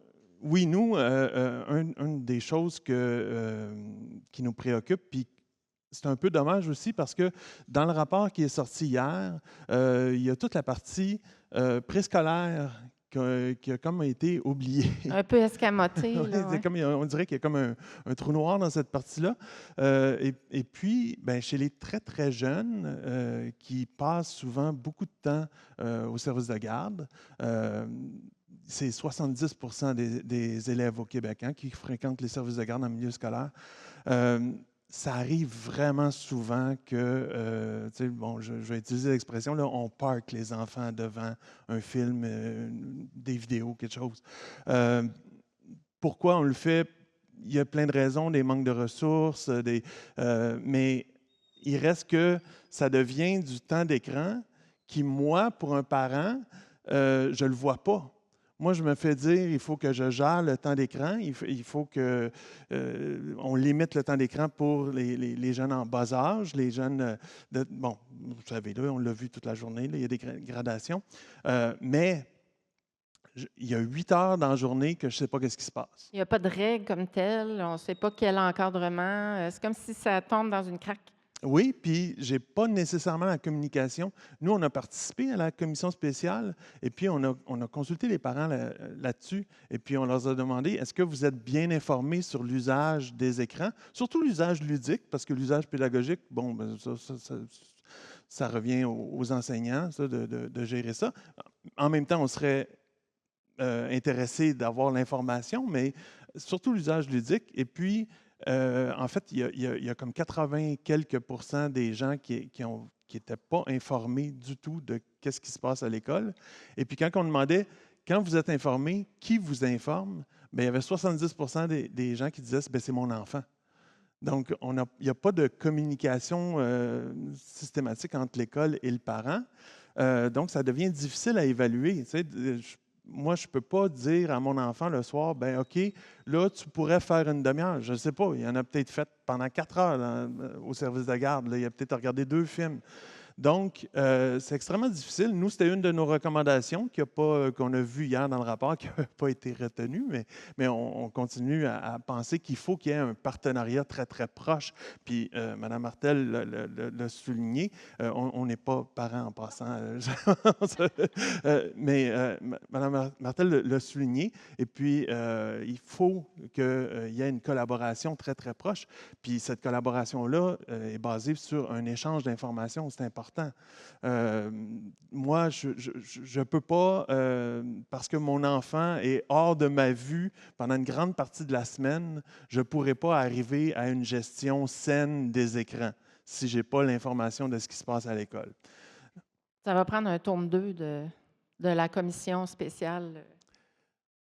oui, nous, une des choses qui nous préoccupe, puis c'est un peu dommage aussi parce que dans le rapport qui est sorti hier, il y a toute la partie préscolaire qui a comme été oubliée. Un peu escamoté. Là, ouais. On dirait qu'il y a comme un trou noir dans cette partie-là. Et puis, ben, chez les très, très jeunes qui passent souvent beaucoup de temps au service de garde, c'est 70 des élèves au Québec qui fréquentent les services de garde en milieu scolaire. Ça arrive vraiment souvent que, bon, je vais utiliser l'expression, là, on parque les enfants devant un film, des vidéos, quelque chose. Pourquoi on le fait? Il y a plein de raisons, des manques de ressources, mais il reste que ça devient du temps d'écran qui, moi, pour un parent, je ne le vois pas. Moi, je me fais dire, il faut que je gère le temps d'écran, il faut qu'on limite le temps d'écran pour les jeunes en bas âge, les jeunes, bon, vous savez, là, on l'a vu toute la journée, là, il y a des gradations, mais il y a 8 heures dans la journée que je ne sais pas qu'est-ce qui se passe. Il n'y a pas de règle comme telle, on ne sait pas quel encadrement, c'est comme si ça tombe dans une craque. Oui, puis je n'ai pas nécessairement la communication. Nous, on a participé à la commission spéciale et puis on a consulté les parents là-dessus et puis on leur a demandé, est-ce que vous êtes bien informés sur l'usage des écrans, surtout l'usage ludique, parce que l'usage pédagogique, bon, ben, ça revient aux enseignants ça, de gérer ça. En même temps, on serait intéressé d'avoir l'information, mais surtout l'usage ludique. Et puis, en fait, il y a comme 80 quelques % des gens qui n'étaient pas informés du tout de qu'est-ce qui se passe à l'école. Et puis, quand on demandait, quand vous êtes informé, qui vous informe, bien, il y avait 70 % des gens qui disaient, ben, c'est mon enfant. Donc, il n'y a pas de communication systématique entre l'école et le parent. Donc, ça devient difficile à évaluer. Tu sais, moi, je ne peux pas dire à mon enfant le soir, ben OK, là, tu pourrais faire une demi-heure. Je ne sais pas, il y en a peut-être fait pendant 4 heures au service de garde. Là, il a peut-être regardé 2 films. Donc, c'est extrêmement difficile. Nous, c'était une de nos recommandations qu'on a vues hier dans le rapport, qui n'a pas été retenue, mais on continue à penser qu'il faut qu'il y ait un partenariat très, très proche. Puis, Mme Martel l'a souligné, on n'est pas parents en passant, mais Mme Martel l'a souligné, et puis il faut qu'il y ait une collaboration très, très proche. Puis, cette collaboration-là est basée sur un échange d'informations, c'est important. Moi, je ne peux pas, parce que mon enfant est hors de ma vue pendant une grande partie de la semaine, je ne pourrais pas arriver à une gestion saine des écrans si je n'ai pas l'information de ce qui se passe à l'école. Ça va prendre un tome 2 de la commission spéciale.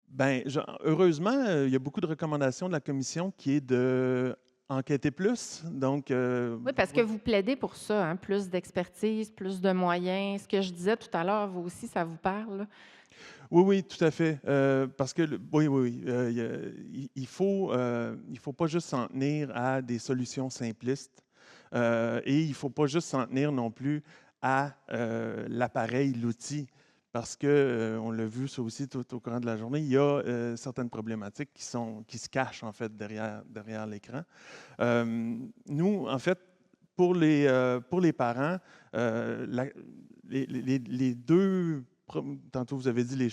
Bien, heureusement, il y a beaucoup de recommandations de la commission qui est de enquêter plus. Donc, Oui, parce que vous plaidez pour ça, hein, plus d'expertise, plus de moyens. Ce que je disais tout à l'heure, vous aussi, ça vous parle? Là? Oui, oui, tout à fait. Parce que, oui, il ne faut pas juste s'en tenir à des solutions simplistes et il ne faut pas juste s'en tenir non plus à l'appareil, l'outil. Parce qu'on l'a vu ça aussi tout au courant de la journée, il y a certaines problématiques qui se cachent en fait derrière l'écran. Nous, en fait, pour les parents, les deux, tantôt vous avez dit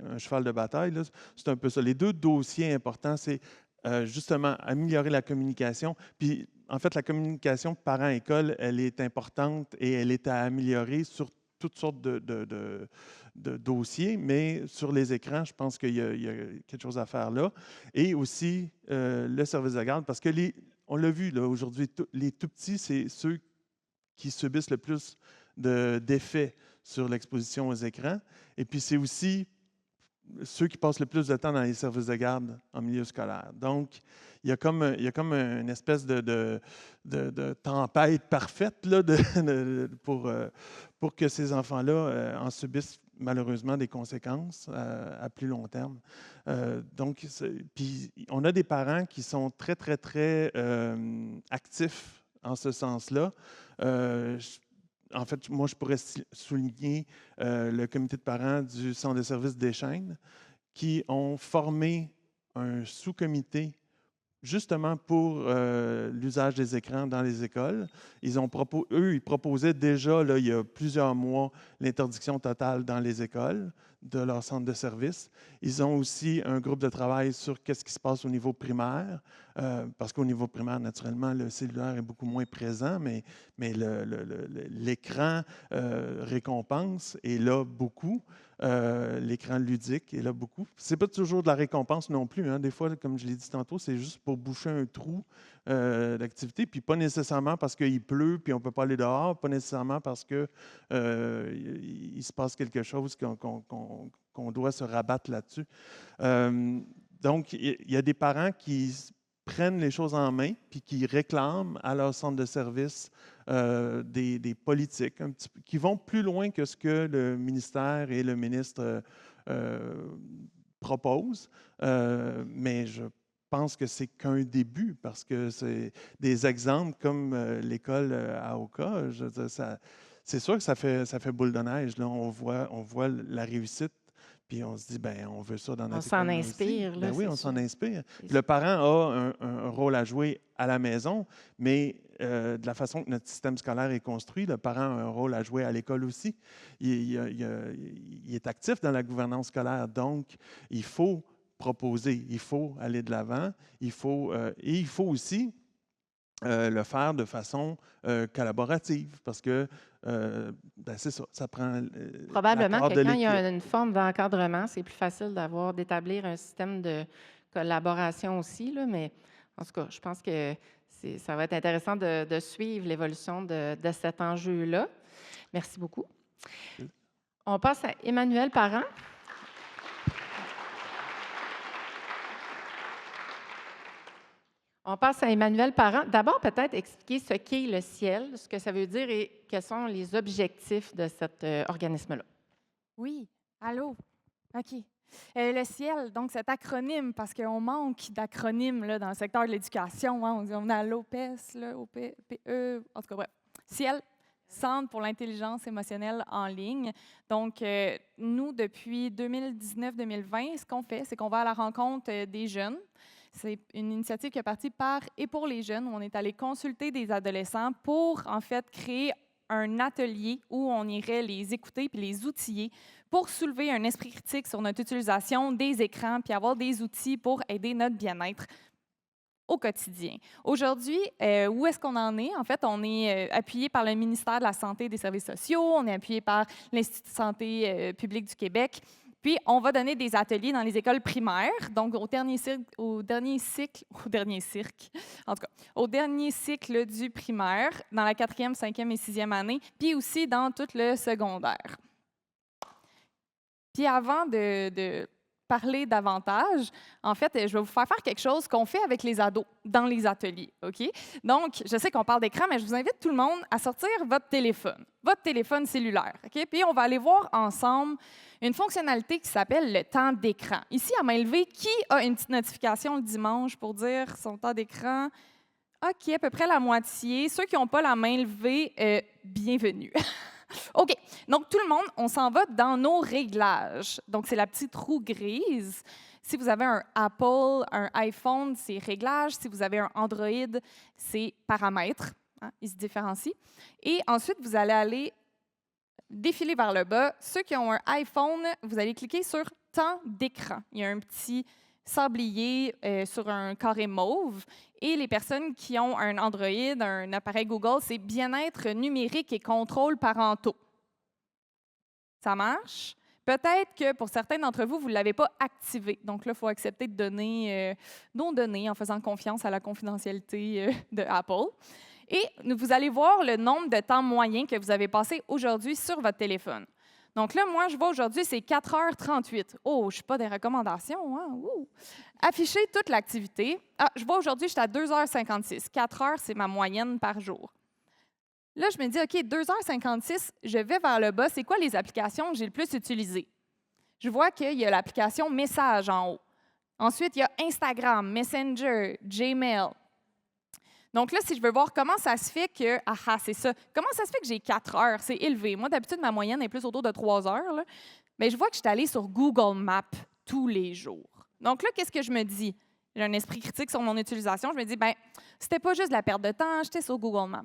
un cheval de bataille, c'est un peu ça. Les deux dossiers importants, c'est justement améliorer la communication. Puis, en fait, la communication parent-école, elle est importante et elle est à améliorer sur toutes sortes de dossiers, mais sur les écrans, je pense qu'il y a quelque chose à faire là. Et aussi le service de garde, parce que on l'a vu là, aujourd'hui, les tout-petits, c'est ceux qui subissent le plus d'effets sur l'exposition aux écrans. Et puis, c'est aussi ceux qui passent le plus de temps dans les services de garde en milieu scolaire. Donc, il y a comme une espèce de tempête parfaite là, pour que ces enfants-là en subissent malheureusement des conséquences à plus long terme. Donc, puis on a des parents qui sont très, très, très actifs en ce sens-là. En fait, moi, je pourrais souligner le comité de parents du Centre de services des Chênes qui ont formé un sous-comité justement pour l'usage des écrans dans les écoles. Ils proposaient déjà, là, il y a plusieurs mois, l'interdiction totale dans les écoles de leur centre de service. Ils ont aussi un groupe de travail sur qu'est-ce qui se passe au niveau primaire, parce qu'au niveau primaire, naturellement, le cellulaire est beaucoup moins présent, mais l'écran récompense est là beaucoup. L'écran ludique est là beaucoup. Ce n'est pas toujours de la récompense non plus. Hein. Des fois, comme je l'ai dit tantôt, c'est juste pour boucher un trou d'activité, puis pas nécessairement parce qu'il pleut, puis on ne peut pas aller dehors, pas nécessairement parce qu'il se passe quelque chose qu'on doit se rabattre là-dessus. Donc, il y a des parents qui prennent les choses en main, puis qui réclament à leur centre de service des politiques qui vont plus loin que ce que le ministère et le ministre proposent. Mais je pense que c'est qu'un début, parce que c'est des exemples comme l'école à Oka, c'est sûr que ça fait boule de neige. Là. On voit la réussite. Puis on se dit, ben on veut ça dans On notre s'en école aussi. inspire, là, Ben oui, c'est on s'en sûr. inspire. C'est Puis sûr. le parent a un rôle à jouer à la maison, mais de la façon que notre système scolaire est construit, le parent a un rôle à jouer à l'école aussi. Il est actif dans la gouvernance scolaire, donc il faut proposer, il faut aller de l'avant, et il faut aussi le faire de façon collaborative, parce que ben c'est ça, ça prend Probablement l'accord que de quand il y a l'équipe. une forme d'encadrement, c'est plus facile d'établir un système de collaboration aussi, là, mais en tout cas, je pense que ça va être intéressant de suivre l'évolution de cet enjeu-là. Merci beaucoup. On passe à Emmanuel Parent. On passe à Emmanuel Parent. D'abord, peut-être expliquer ce qu'est le ciel, ce que ça veut dire et quels sont les objectifs de cet organisme-là. Oui, allô? OK. Le ciel, donc cet acronyme, parce qu'on manque d'acronymes là, dans le secteur de l'éducation. Hein, on a l'OPES, l'OPE, en tout cas, bref. Ciel, Centre pour l'intelligence émotionnelle en ligne. Donc, nous, depuis 2019-2020, ce qu'on fait, c'est qu'on va à la rencontre des jeunes. C'est une initiative qui est partie par et pour les jeunes, où on est allé consulter des adolescents pour, en fait, créer un atelier où on irait les écouter puis les outiller pour soulever un esprit critique sur notre utilisation des écrans puis avoir des outils pour aider notre bien-être au quotidien. Aujourd'hui, où est-ce qu'on en est? En fait, on est appuyé par le ministère de la Santé et des Services sociaux, on est appuyé par l'Institut de santé publique du Québec. Puis, on va donner des ateliers dans les écoles primaires, donc au dernier cycle du primaire, dans la 4e, 5e et 6e année, puis aussi dans tout le secondaire. Puis avant de parler davantage, en fait, je vais vous faire quelque chose qu'on fait avec les ados dans les ateliers, OK? Donc, je sais qu'on parle d'écran, mais je vous invite tout le monde à sortir votre téléphone cellulaire, OK? Puis on va aller voir ensemble une fonctionnalité qui s'appelle le temps d'écran. Ici, à main levée, qui a une petite notification le dimanche pour dire son temps d'écran? OK, à peu près la moitié. Ceux qui n'ont pas la main levée, bienvenue. OK. Donc, tout le monde, on s'en va dans nos réglages. Donc, c'est la petite roue grise. Si vous avez un Apple, un iPhone, c'est réglages. Si vous avez un Android, c'est paramètres. Hein, ils se différencient. Et ensuite, vous allez aller défiler vers le bas. Ceux qui ont un iPhone, vous allez cliquer sur temps d'écran. Il y a un petit sablier sur un carré mauve. Et les personnes qui ont un Android, un appareil Google, c'est bien-être numérique et contrôle parentaux. Ça marche? Peut-être que pour certains d'entre vous, vous ne l'avez pas activé. Donc là, il faut accepter de donner nos données en faisant confiance à la confidentialité de Apple. Et vous allez voir le nombre de temps moyen que vous avez passé aujourd'hui sur votre téléphone. Donc là, moi, je vois aujourd'hui, c'est 4h38. Oh, je ne suis pas des recommandations. Hein? Afficher toute l'activité. Ah, je vois aujourd'hui, je suis à 2h56. 4 heures, c'est ma moyenne par jour. Là, je me dis, OK, 2h56, je vais vers le bas. C'est quoi les applications que j'ai le plus utilisées? Je vois qu'il y a l'application Message en haut. Ensuite, il y a Instagram, Messenger, Gmail. Donc là, si je veux voir comment ça se fait que... Ah, c'est ça. Comment ça se fait que j'ai 4 heures? C'est élevé. Moi, d'habitude, ma moyenne est plus autour de 3 heures. Là. Mais je vois que je suis allée sur Google Maps tous les jours. Donc là, qu'est-ce que je me dis? J'ai un esprit critique sur mon utilisation. Je me dis, bien, c'était pas juste de la perte de temps, j'étais sur Google Maps.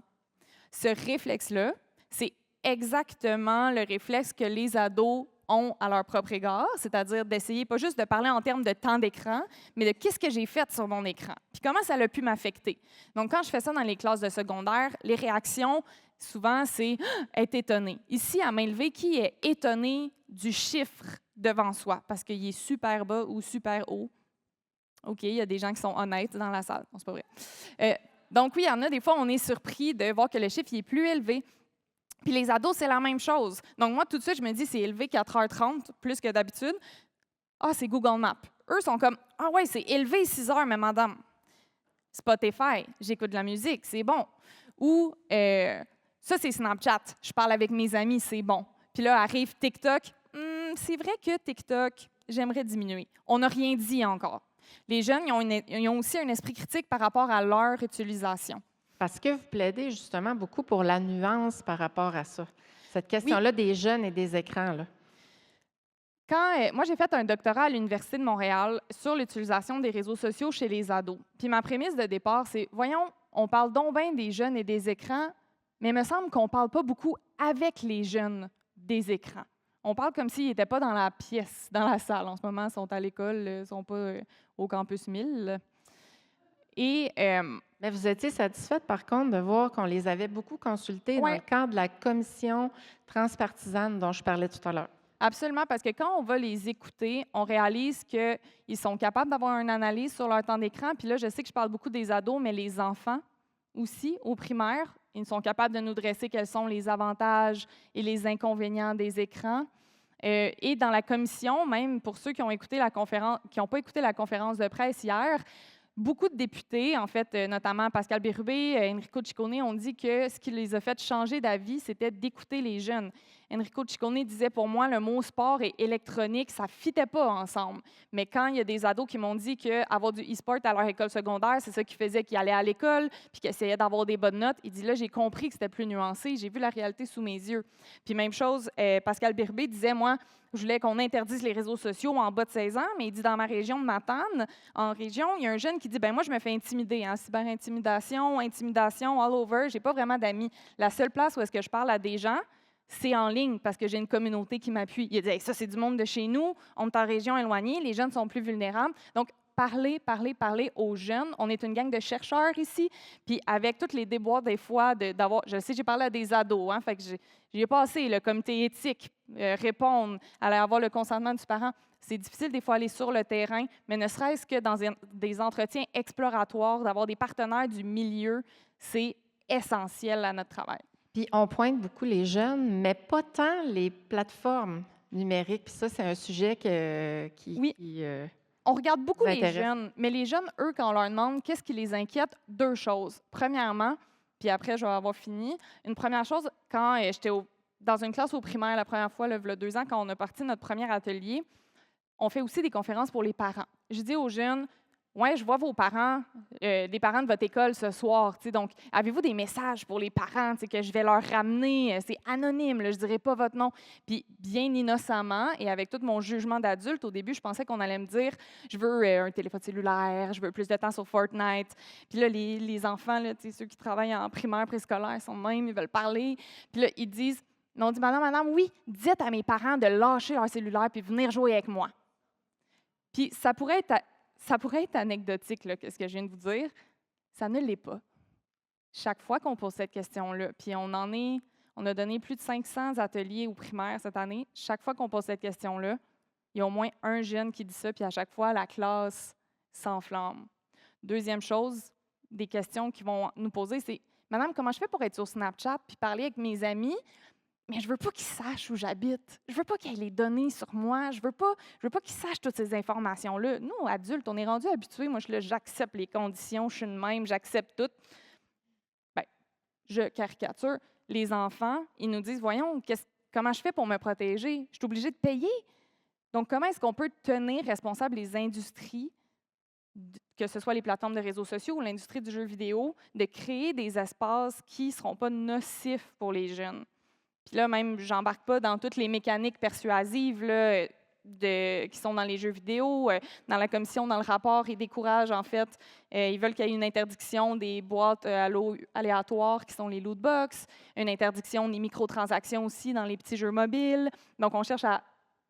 Ce réflexe-là, c'est exactement le réflexe que les ados ont à leur propre égard, c'est-à-dire d'essayer pas juste de parler en termes de temps d'écran, mais de qu'est-ce que j'ai fait sur mon écran, puis comment ça a pu m'affecter. Donc, quand je fais ça dans les classes de secondaire, les réactions, souvent, c'est être étonné. Ici, à main levée, qui est étonné du chiffre devant soi, parce qu'il est super bas ou super haut? OK, il y a des gens qui sont honnêtes dans la salle. Non, c'est pas vrai. Donc, oui, il y en a, des fois, on est surpris de voir que le chiffre il est plus élevé. Puis les ados, c'est la même chose. Donc, moi, tout de suite, je me dis, c'est élevé 4h30, plus que d'habitude. Ah, c'est Google Maps. Eux sont comme, ah ouais, c'est élevé 6 heures, mais madame. Spotify, j'écoute de la musique, c'est bon. Ou, ça, c'est Snapchat. Je parle avec mes amis, c'est bon. Puis là, arrive TikTok. C'est vrai que TikTok, j'aimerais diminuer. On n'a rien dit encore. Les jeunes, ils ont aussi un esprit critique par rapport à leur utilisation. Parce que vous plaidez justement beaucoup pour la nuance par rapport à ça. Cette question-là des jeunes et des écrans. Là. Moi, j'ai fait un doctorat à l'Université de Montréal sur l'utilisation des réseaux sociaux chez les ados. Puis ma prémisse de départ, c'est, voyons, on parle donc bien des jeunes et des écrans, mais il me semble qu'on ne parle pas beaucoup avec les jeunes des écrans. On parle comme s'ils n'étaient pas dans la pièce, dans la salle. En ce moment, ils sont à l'école, ils ne sont pas au campus 1000. Et Mais vous étiez satisfaite, par contre, de voir qu'on les avait beaucoup consultés dans Ouais. le cadre de la commission transpartisane dont je parlais tout à l'heure. absolument, parce que quand on va les écouter, on réalise qu'ils sont capables d'avoir une analyse sur leur temps d'écran. Puis là, je sais que je parle beaucoup des ados, mais les enfants aussi, au primaire, ils sont capables de nous dresser quels sont les avantages et les inconvénients des écrans. Et dans la commission, même pour ceux qui ont écouté la conférence, qui n'ont pas écouté la conférence de presse hier, beaucoup de députés, en fait, notamment Pascal Bérubé, Enrico Ciccone, ont dit que ce qui les a fait changer d'avis, c'était d'écouter les jeunes. Enrico Ciccone disait, pour moi, le mot sport et électronique, ça ne fitait pas ensemble. Mais quand il y a des ados qui m'ont dit qu'avoir du e-sport à leur école secondaire, c'est ça qui faisait qu'ils allaient à l'école, puis qu'ils essayaient d'avoir des bonnes notes, il dit là, j'ai compris que c'était plus nuancé, j'ai vu la réalité sous mes yeux. Puis même chose, Pascal Bérubé disait, moi, je voulais qu'on interdise les réseaux sociaux en bas de 16 ans, mais il dit dans ma région de Matane, en région, il y a un jeune qui dit ben moi, je me fais intimider, cyberintimidation, intimidation, all over, j'ai pas vraiment d'amis. La seule place où est-ce que je parle à des gens, c'est en ligne parce que j'ai une communauté qui m'appuie. Il a dit hey, ça, c'est du monde de chez nous, on est en région éloignée, les jeunes sont plus vulnérables. Donc, parler aux jeunes. On est une gang de chercheurs ici, puis avec tous les déboires des fois d'avoir... Je sais, j'ai parlé à des ados, fait que j'ai passé le comité éthique, répondre, aller avoir le consentement du parent. C'est difficile des fois aller sur le terrain, mais ne serait-ce que dans des entretiens exploratoires, d'avoir des partenaires du milieu, c'est essentiel à notre travail. Puis on pointe beaucoup les jeunes, mais pas tant les plateformes numériques. Puis ça, c'est un sujet Oui. On regarde beaucoup les jeunes, mais les jeunes, eux, quand on leur demande qu'est-ce qui les inquiète, deux choses. Premièrement, puis après, je vais avoir fini. Une première chose, quand j'étais dans une classe au primaire la première fois, il y a 2 ans, quand on a parti notre premier atelier, on fait aussi des conférences pour les parents. Je dis aux jeunes, ouais, je vois vos parents, les parents de votre école ce soir. Donc, avez-vous des messages pour les parents que je vais leur ramener? C'est anonyme, là, je ne dirai pas votre nom. Puis, bien innocemment, et avec tout mon jugement d'adulte, au début, je pensais qu'on allait me dire je veux un téléphone cellulaire, je veux plus de temps sur Fortnite. Puis là, les enfants, là, ceux qui travaillent en primaire, préscolaire, sont même, ils veulent parler. Puis là, ils disent on dit madame, oui, dites à mes parents de lâcher leur cellulaire puis venir jouer avec moi. Puis, ça pourrait être anecdotique, là, ce que je viens de vous dire. Ça ne l'est pas. Chaque fois qu'on pose cette question-là, puis on a donné plus de 500 ateliers au primaire cette année, chaque fois qu'on pose cette question-là, il y a au moins un jeune qui dit ça, puis à chaque fois, la classe s'enflamme. Deuxième chose, des questions qu'ils vont nous poser, c'est « Madame, comment je fais pour être sur Snapchat puis parler avec mes amis? Mais je veux pas qu'ils sachent où j'habite. Je veux pas qu'ils aient les données sur moi. Je veux pas qu'ils sachent toutes ces informations-là. Nous, adultes, on est rendus habitués. Moi, j'accepte les conditions, je suis de même, j'accepte tout. Bien, je caricature. Les enfants, ils nous disent, voyons, comment je fais pour me protéger? Je suis obligée de payer. Donc, comment est-ce qu'on peut tenir responsables les industries, que ce soit les plateformes de réseaux sociaux ou l'industrie du jeu vidéo, de créer des espaces qui ne seront pas nocifs pour les jeunes? Puis là, même, j'embarque pas dans toutes les mécaniques persuasives là, qui sont dans les jeux vidéo. Dans la commission, dans le rapport, ils découragent, en fait, ils veulent qu'il y ait une interdiction des boîtes à l'eau aléatoires qui sont les loot box, une interdiction des microtransactions aussi dans les petits jeux mobiles. Donc, on cherche à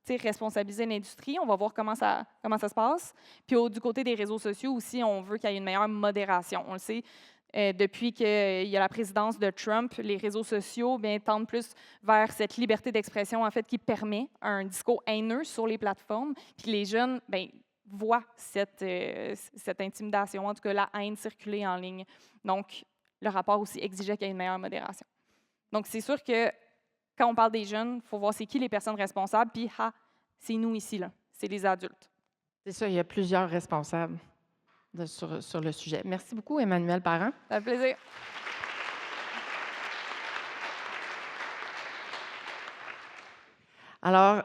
responsabiliser l'industrie. On va voir comment ça se passe. Puis, du côté des réseaux sociaux aussi, on veut qu'il y ait une meilleure modération. On le sait, depuis qu'il y a la présidence de Trump, les réseaux sociaux tendent plus vers cette liberté d'expression en fait, qui permet un discours haineux sur les plateformes. Puis les jeunes voient cette intimidation, en tout cas la haine circuler en ligne. Donc, le rapport aussi exigeait qu'il y ait une meilleure modération. Donc, c'est sûr que quand on parle des jeunes, il faut voir c'est qui les personnes responsables, puis c'est nous ici, là, c'est les adultes. C'est ça, il y a plusieurs responsables sur le sujet. Merci beaucoup, Emmanuelle Parent. Ça fait plaisir. Alors,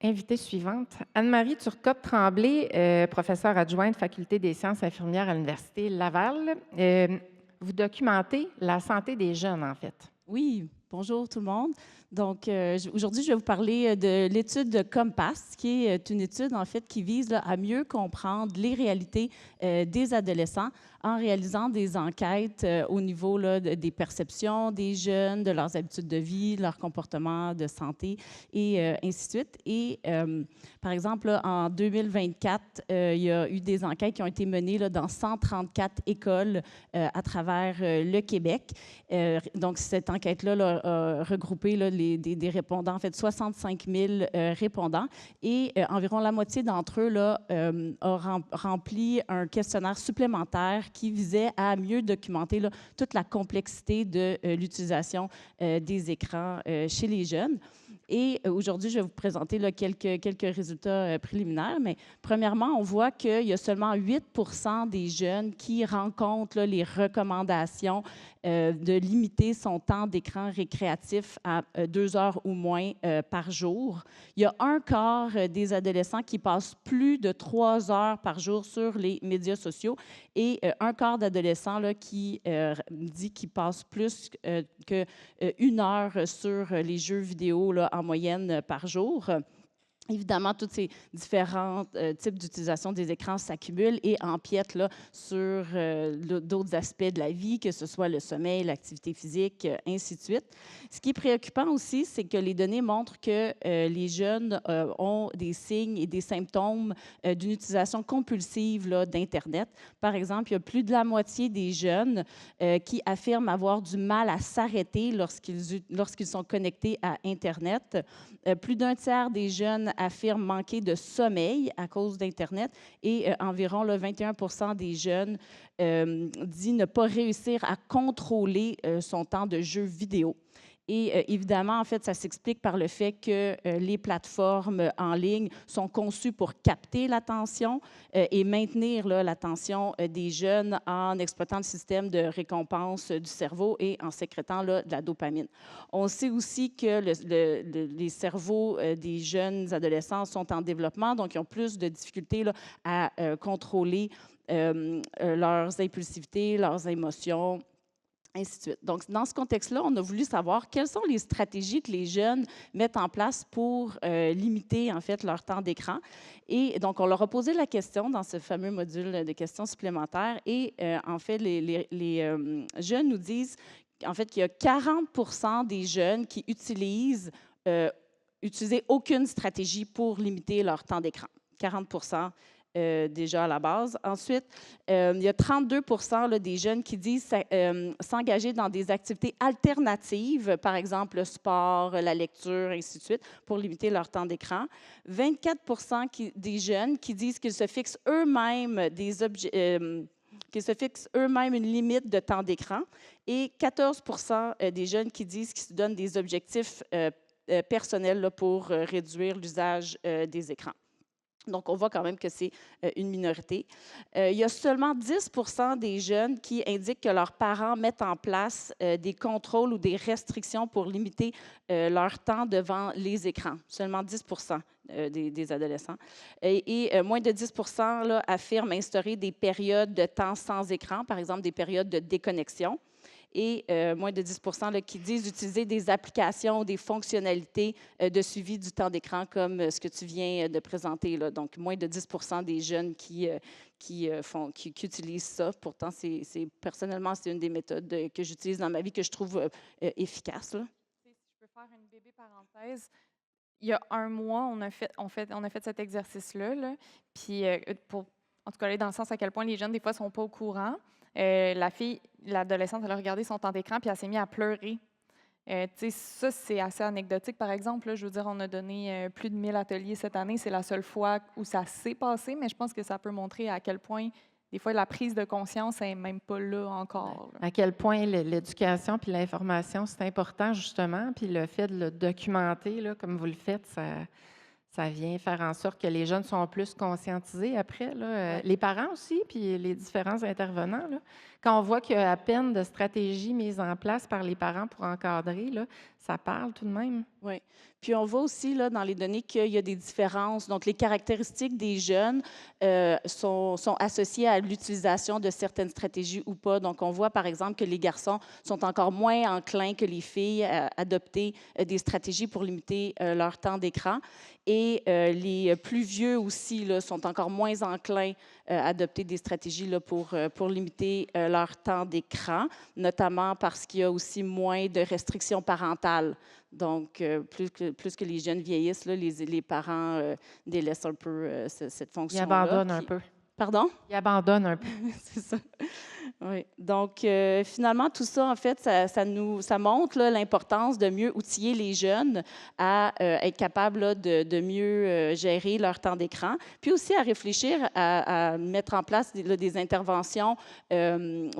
invitée suivante, Anne-Marie Turcotte-Tremblay, professeure adjointe Faculté des sciences infirmières à l'Université Laval. Vous documentez la santé des jeunes, en fait. Oui, Bonjour tout le monde. Donc, aujourd'hui, je vais vous parler de l'étude de Compass, qui est une étude, en fait, qui vise là, à mieux comprendre les réalités des adolescents en réalisant des enquêtes au niveau là, des perceptions des jeunes, de leurs habitudes de vie, leur comportement de santé et ainsi de suite. Et, par exemple, là, en 2024, il y a eu des enquêtes qui ont été menées là, dans 134 écoles à travers le Québec. Donc, cette enquête-là là, a regroupé là, des répondants, en fait 65 000 répondants, et environ la moitié d'entre eux là, a rempli un questionnaire supplémentaire qui visait à mieux documenter là, toute la complexité de l'utilisation des écrans chez les jeunes. Et aujourd'hui, je vais vous présenter là, quelques résultats préliminaires. Mais premièrement, on voit qu'il y a seulement 8 des jeunes qui rencontrent là, les recommandations de limiter son temps d'écran récréatif à 2 heures ou moins par jour. Il y a un quart des adolescents qui passent plus de 3 heures par jour sur les médias sociaux et un quart d'adolescents là, qui dit qu'ils passent plus que 1 heure sur les jeux vidéo là, en moyenne par jour. Évidemment, tous ces différents types d'utilisation des écrans s'accumulent et empiètent là, sur d'autres aspects de la vie, que ce soit le sommeil, l'activité physique, ainsi de suite. Ce qui est préoccupant aussi, c'est que les données montrent que les jeunes ont des signes et des symptômes d'une utilisation compulsive là, d'Internet. Par exemple, il y a plus de la moitié des jeunes qui affirment avoir du mal à s'arrêter lorsqu'ils sont connectés à Internet. Plus d'un tiers des jeunes affirment manquer de sommeil à cause d'Internet et environ là, 21 des jeunes disent ne pas réussir à contrôler son temps de jeu vidéo. Et évidemment, en fait, ça s'explique par le fait que les plateformes en ligne sont conçues pour capter l'attention et maintenir là, l'attention des jeunes en exploitant le système de récompense du cerveau et en sécrétant là, de la dopamine. On sait aussi que les cerveaux des jeunes adolescents sont en développement, donc ils ont plus de difficultés là, à contrôler leurs impulsivités, leurs émotions, ainsi de suite. Donc, dans ce contexte-là, on a voulu savoir quelles sont les stratégies que les jeunes mettent en place pour limiter, en fait, leur temps d'écran. Et donc, on leur a posé la question dans ce fameux module de questions supplémentaires. Et en fait, les jeunes nous disent, en fait, qu'il y a 40 des jeunes qui utilisent aucune stratégie pour limiter leur temps d'écran. 40 déjà à la base. Ensuite, il y a 32 là, des jeunes qui disent s'engager dans des activités alternatives, par exemple le sport, la lecture, ainsi de suite, pour limiter leur temps d'écran. 24 des jeunes qui disent qu'ils se fixent eux-mêmes une limite de temps d'écran. Et 14 des jeunes qui disent qu'ils se donnent des objectifs personnels là, pour réduire l'usage des écrans. Donc, on voit quand même que c'est une minorité. Il y a seulement 10 des jeunes qui indiquent que leurs parents mettent en place des contrôles ou des restrictions pour limiter leur temps devant les écrans. Seulement 10 des adolescents. Et moins de 10 là, affirment instaurer des périodes de temps sans écran, par exemple des périodes de déconnexion. Et moins de 10 là, qui disent utiliser des applications, des fonctionnalités de suivi du temps d'écran comme ce que tu viens de présenter. Là. Donc, moins de 10 des jeunes qui utilisent ça. Pourtant, personnellement, c'est une des méthodes que j'utilise dans ma vie que je trouve efficace. Là. Si je peux faire une bébé parenthèse, il y a 1 mois, on a fait cet exercice-là. Là, puis, pour en tout cas, aller dans le sens à quel point les jeunes, des fois, ne sont pas au courant. L'adolescente, elle a regardé son temps d'écran puis elle s'est mise à pleurer. Ça, c'est assez anecdotique, par exemple. Là, je veux dire, on a donné plus de 1000 ateliers cette année. C'est la seule fois où ça s'est passé, mais je pense que ça peut montrer à quel point, des fois, la prise de conscience n'est même pas là encore. Là. À quel point l'éducation puis l'information, c'est important, justement. Puis le fait de le documenter, là, comme vous le faites, ça vient faire en sorte que les jeunes sont plus conscientisés après. Là. Les parents aussi, puis les différents intervenants. Là. quand on voit qu'il y a à peine de stratégies mises en place par les parents pour encadrer, là, ça parle tout de même. Oui. Puis on voit aussi là, dans les données qu'il y a des différences. Donc, les caractéristiques des jeunes sont associées à l'utilisation de certaines stratégies ou pas. Donc, on voit par exemple que les garçons sont encore moins enclins que les filles à adopter des stratégies pour limiter leur temps d'écran. Et les plus vieux aussi là, sont encore moins enclins à adopter des stratégies là, pour limiter leur temps d'écran, notamment parce qu'il y a aussi moins de restrictions parentales. Donc, plus que les jeunes vieillissent, là, les parents délaissent un peu cette Ils fonction-là. abandonnent un peu. Pardon? Ils abandonnent un peu. C'est ça. Oui. Donc, finalement, tout ça, en fait, ça montre là, l'importance de mieux outiller les jeunes à être capables là, de mieux gérer leur temps d'écran, puis aussi à réfléchir à mettre en place des interventions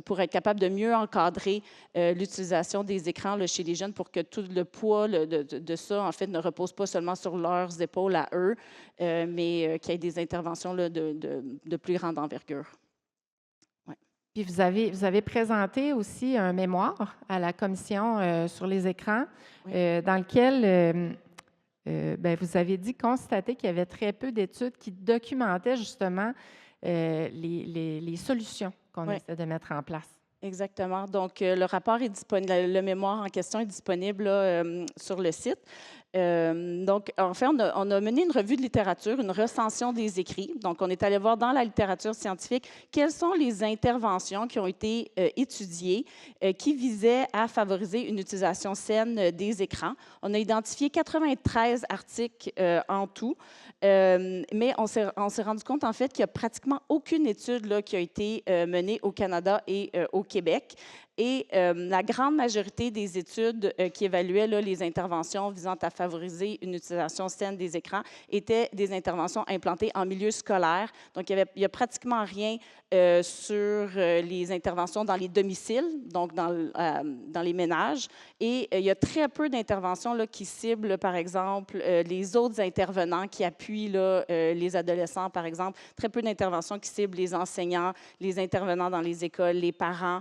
pour être capable de mieux encadrer l'utilisation des écrans là, chez les jeunes pour que tout le poids de ça, en fait, ne repose pas seulement sur leurs épaules à eux, mais qu'il y ait des interventions là, de plus grande envergure. Puis vous avez présenté aussi un mémoire à la commission sur les écrans, Oui. dans lequel ben, vous avez constaté qu'il y avait très peu d'études qui documentaient justement les solutions qu'on Oui. essaie de mettre en place. Exactement. Donc, le rapport est disponible, le mémoire en question est disponible là, sur le site. Donc, en fait, on a mené une revue de littérature, une recension des écrits. Donc, on est allé voir dans la littérature scientifique quelles sont les interventions qui ont été étudiées qui visaient à favoriser une utilisation saine des écrans. On a identifié 93 articles en tout, mais on s'est rendu compte, en fait, qu'il n'y a pratiquement aucune étude là, qui a été menée au Canada et au Québec. Et la grande majorité des études qui évaluaient là, les interventions visant à favoriser une utilisation saine des écrans étaient des interventions implantées en milieu scolaire. Donc, il n'y a pratiquement rien sur les interventions dans les domiciles, donc dans les ménages. Et il y a très peu d'interventions là, qui ciblent, par exemple, les autres intervenants qui appuient là, les adolescents, par exemple. Très peu d'interventions qui ciblent les enseignants, les intervenants dans les écoles, les parents.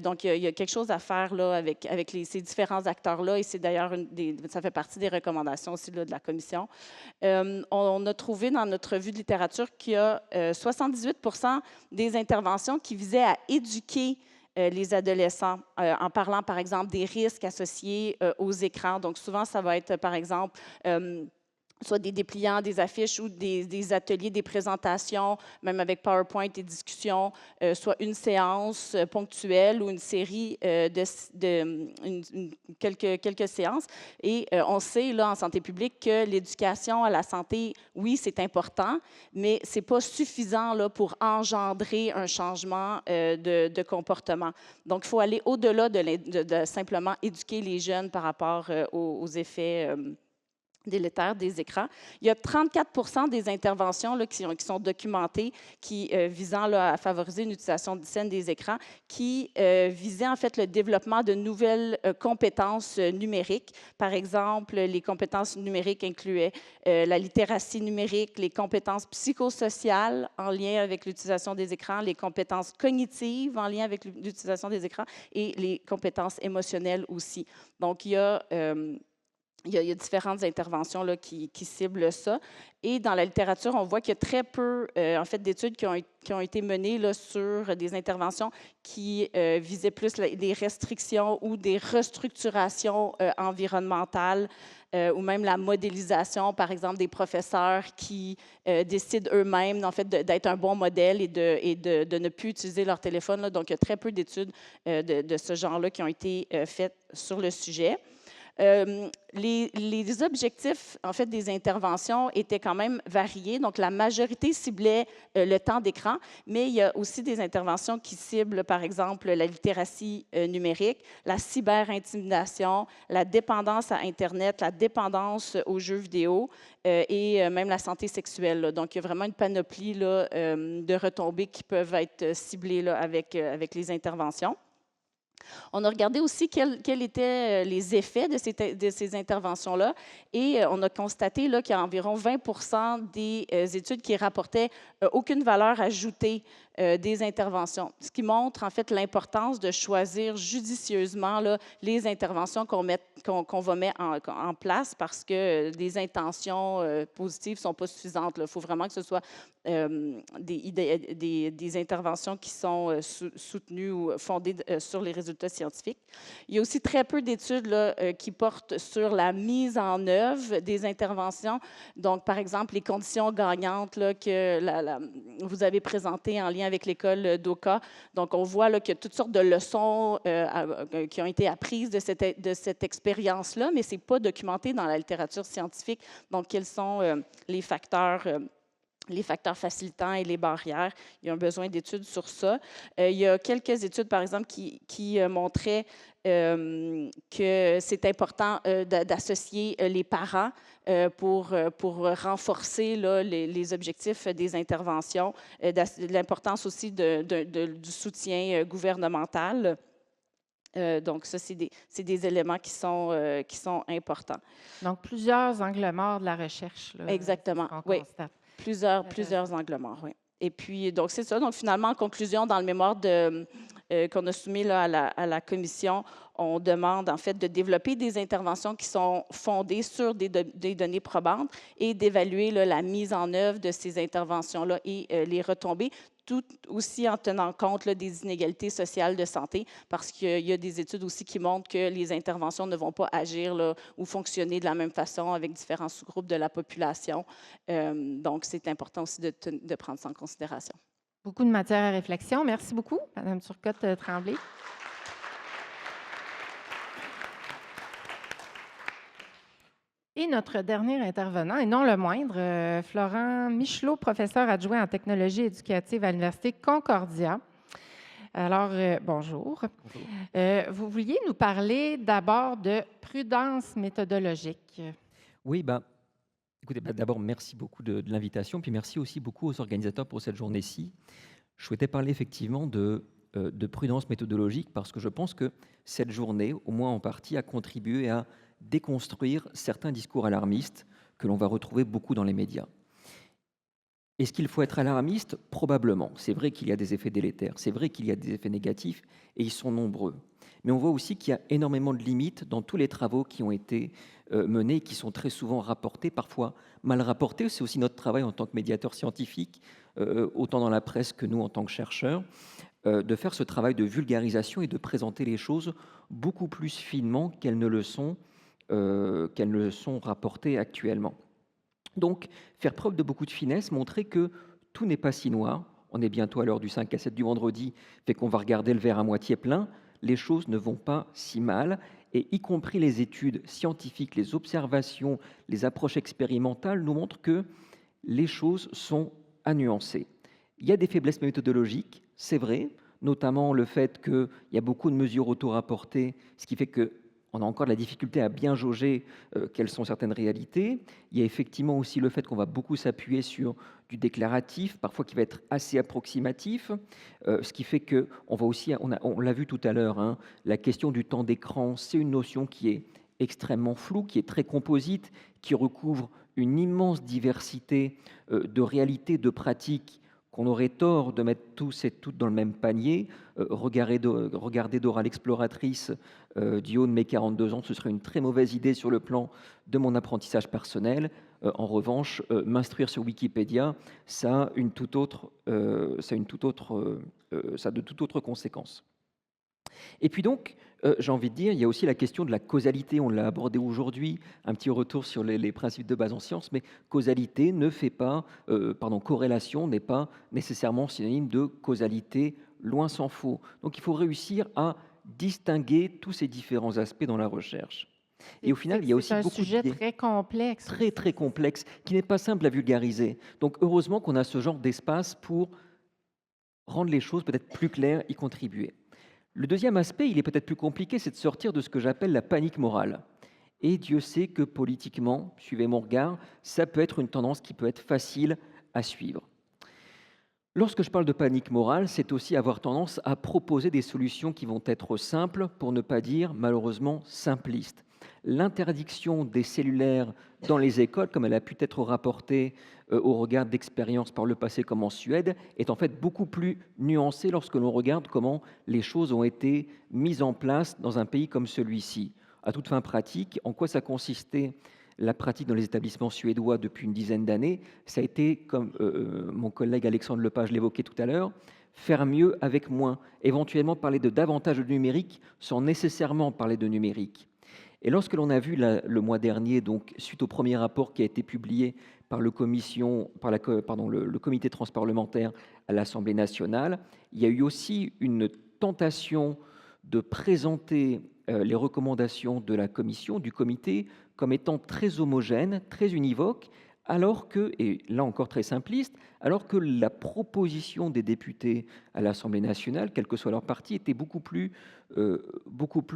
Donc, il y a quelque chose à faire là, avec ces différents acteurs-là, et c'est d'ailleurs, ça fait partie des recommandations aussi là, de la commission. On a trouvé dans notre revue de littérature qu'il y a 78 des interventions qui visaient à éduquer les adolescents en parlant, par exemple, des risques associés aux écrans. Donc, souvent, ça va être, par exemple, soit des dépliants, des affiches ou des ateliers, des présentations, même avec PowerPoint et discussions, soit une séance ponctuelle ou une série quelques séances. Et on sait, là, en santé publique, que l'éducation à la santé, oui, c'est important, mais ce n'est pas suffisant là, pour engendrer un changement de comportement. Donc, il faut aller au-delà de simplement éduquer les jeunes par rapport aux effets délétères des écrans. Il y a 34 des interventions là, qui sont documentées visant là, à favoriser une utilisation saine des écrans qui visaient en fait le développement de nouvelles compétences numériques. Par exemple, les compétences numériques incluaient la littératie numérique, les compétences psychosociales en lien avec l'utilisation des écrans, les compétences cognitives en lien avec l'utilisation des écrans et les compétences émotionnelles aussi. Donc, il y a différentes interventions là, qui ciblent ça. Et dans la littérature, on voit qu'il y a très peu en fait, d'études qui ont été menées là, sur des interventions qui visaient plus des restrictions ou des restructurations environnementales ou même la modélisation, par exemple, des professeurs qui décident eux-mêmes en fait, d'être un bon modèle et de ne plus utiliser leur téléphone. Là. Donc, il y a très peu d'études de ce genre-là qui ont été faites sur le sujet. Les objectifs, en fait, des interventions étaient quand même variés. Donc, la majorité ciblait le temps d'écran, mais il y a aussi des interventions qui ciblent, par exemple, la littératie numérique, la cyberintimidation, la dépendance à Internet, la dépendance aux jeux vidéo et même la santé sexuelle. Là. Donc, il y a vraiment une panoplie là, de retombées qui peuvent être ciblées là, avec les interventions. On a regardé aussi quels étaient les effets de ces interventions-là et on a constaté qu'il y a environ 20 des études qui rapportaient aucune valeur ajoutée des interventions, ce qui montre en fait l'importance de choisir judicieusement là, les interventions qu'on va mettre en place parce que les intentions positives ne sont pas suffisantes. Il faut vraiment que ce soit des interventions qui sont soutenues ou fondées sur les résultats scientifiques. Il y a aussi très peu d'études qui portent sur la mise en œuvre des interventions. Donc, par exemple, les conditions gagnantes là, que vous avez présentées en lien avec l'école d'Oka. Donc, on voit là, qu'il y a toutes sortes de leçons qui ont été apprises de cette expérience-là, mais ce n'est pas documenté dans la littérature scientifique. Donc, quels sont les facteurs facilitants et les barrières. Il y a un besoin d'études sur ça. Il y a quelques études, par exemple, qui montraient que c'est important d'associer les parents pour renforcer là, les objectifs des interventions, l'importance aussi du soutien gouvernemental. Donc, ça, c'est des éléments qui sont importants. Donc, plusieurs angles morts de la recherche. Là, exactement, oui. Constate. Plusieurs angles morts, oui. Et puis, donc, c'est ça. Donc, finalement, en conclusion, dans le mémoire qu'on a soumis là, à la commission, on demande, en fait, de développer des interventions qui sont fondées sur des données probantes et d'évaluer la mise en œuvre de ces interventions-là et les retombées, tout aussi en tenant compte là, des inégalités sociales de santé, parce qu'il y a des études aussi qui montrent que les interventions ne vont pas agir là, ou fonctionner de la même façon avec différents sous-groupes de la population. Donc, c'est important aussi de prendre ça en considération. Beaucoup de matière à réflexion. Merci beaucoup, Mme Turcotte-Tremblay. Et notre dernier intervenant, et non le moindre, Florent Michelot, professeur adjoint en technologie éducative à l'Université Concordia. Alors, bonjour. Bonjour. Vous vouliez nous parler d'abord de prudence méthodologique. Oui, écoutez, d'abord, merci beaucoup de l'invitation, puis merci aussi beaucoup aux organisateurs pour cette journée-ci. Je souhaitais parler effectivement de prudence méthodologique parce que je pense que cette journée, au moins en partie, a contribué à déconstruire certains discours alarmistes que l'on va retrouver beaucoup dans les médias. Est-ce qu'il faut être alarmiste? Probablement. C'est vrai qu'il y a des effets délétères, c'est vrai qu'il y a des effets négatifs, et ils sont nombreux. Mais on voit aussi qu'il y a énormément de limites dans tous les travaux qui ont été menés, qui sont très souvent rapportés, parfois mal rapportés. C'est aussi notre travail en tant que médiateur scientifique, autant dans la presse que nous en tant que chercheurs, de faire ce travail de vulgarisation et de présenter les choses beaucoup plus finement qu'elles ne le sont rapportées actuellement. Donc, faire preuve de beaucoup de finesse, montrer que tout n'est pas si noir. On est bientôt à l'heure du 5 à 7 du vendredi, fait qu'on va regarder le verre à moitié plein. Les choses ne vont pas si mal, et y compris les études scientifiques, les observations, les approches expérimentales nous montrent que les choses sont à nuancer. Il y a des faiblesses méthodologiques, c'est vrai, notamment le fait qu'il y a beaucoup de mesures auto-rapportées, ce qui fait qu'on a encore de la difficulté à bien jauger quelles sont certaines réalités. Il y a effectivement aussi le fait qu'on va beaucoup s'appuyer sur du déclaratif, parfois qui va être assez approximatif, ce qui fait qu'on va aussi, on l'a vu tout à l'heure, hein, la question du temps d'écran, c'est une notion qui est extrêmement floue, qui est très composite, qui recouvre une immense diversité de réalités, de pratiques qu'on aurait tort de mettre tous et toutes dans le même panier. Regardez Dora l'exploratrice du haut de mes 42 ans, ce serait une très mauvaise idée sur le plan de mon apprentissage personnel. En revanche, m'instruire sur Wikipédia, ça a de toute autre conséquence. Et puis donc, j'ai envie de dire, il y a aussi la question de la causalité, on l'a abordé aujourd'hui, un petit retour sur les principes de base en sciences, mais causalité ne fait pas, corrélation n'est pas nécessairement synonyme de causalité, loin s'en faut. Donc il faut réussir à distinguer tous ces différents aspects dans la recherche. Et au final, il y a aussi beaucoup de sujet très complexe. Très, très complexe, qui n'est pas simple à vulgariser. Donc heureusement qu'on a ce genre d'espace pour rendre les choses peut-être plus claires, y contribuer. Le deuxième aspect, il est peut-être plus compliqué, c'est de sortir de ce que j'appelle la panique morale. Et Dieu sait que politiquement, suivez mon regard, ça peut être une tendance qui peut être facile à suivre. Lorsque je parle de panique morale, c'est aussi avoir tendance à proposer des solutions qui vont être simples, pour ne pas dire malheureusement simplistes. L'interdiction des cellulaires dans les écoles, comme elle a pu être rapportée au regard d'expériences par le passé comme en Suède, est en fait beaucoup plus nuancée lorsque l'on regarde comment les choses ont été mises en place dans un pays comme celui-ci. À toute fin pratique, en quoi ça consistait la pratique dans les établissements suédois depuis une dizaine d'années? Ça a été, comme mon collègue Alexandre Lepage l'évoquait tout à l'heure, faire mieux avec moins, éventuellement parler de davantage de numérique sans nécessairement parler de numérique. Et lorsque l'on a vu le mois dernier, donc suite au premier rapport qui a été publié par le comité transparlementaire à l'Assemblée nationale, il y a eu aussi une tentation de présenter les recommandations de la commission, du comité, comme étant très homogènes, très univoques, alors que, et là encore très simpliste, alors que la proposition des députés à l'Assemblée nationale, quel que soit leur parti, était beaucoup plus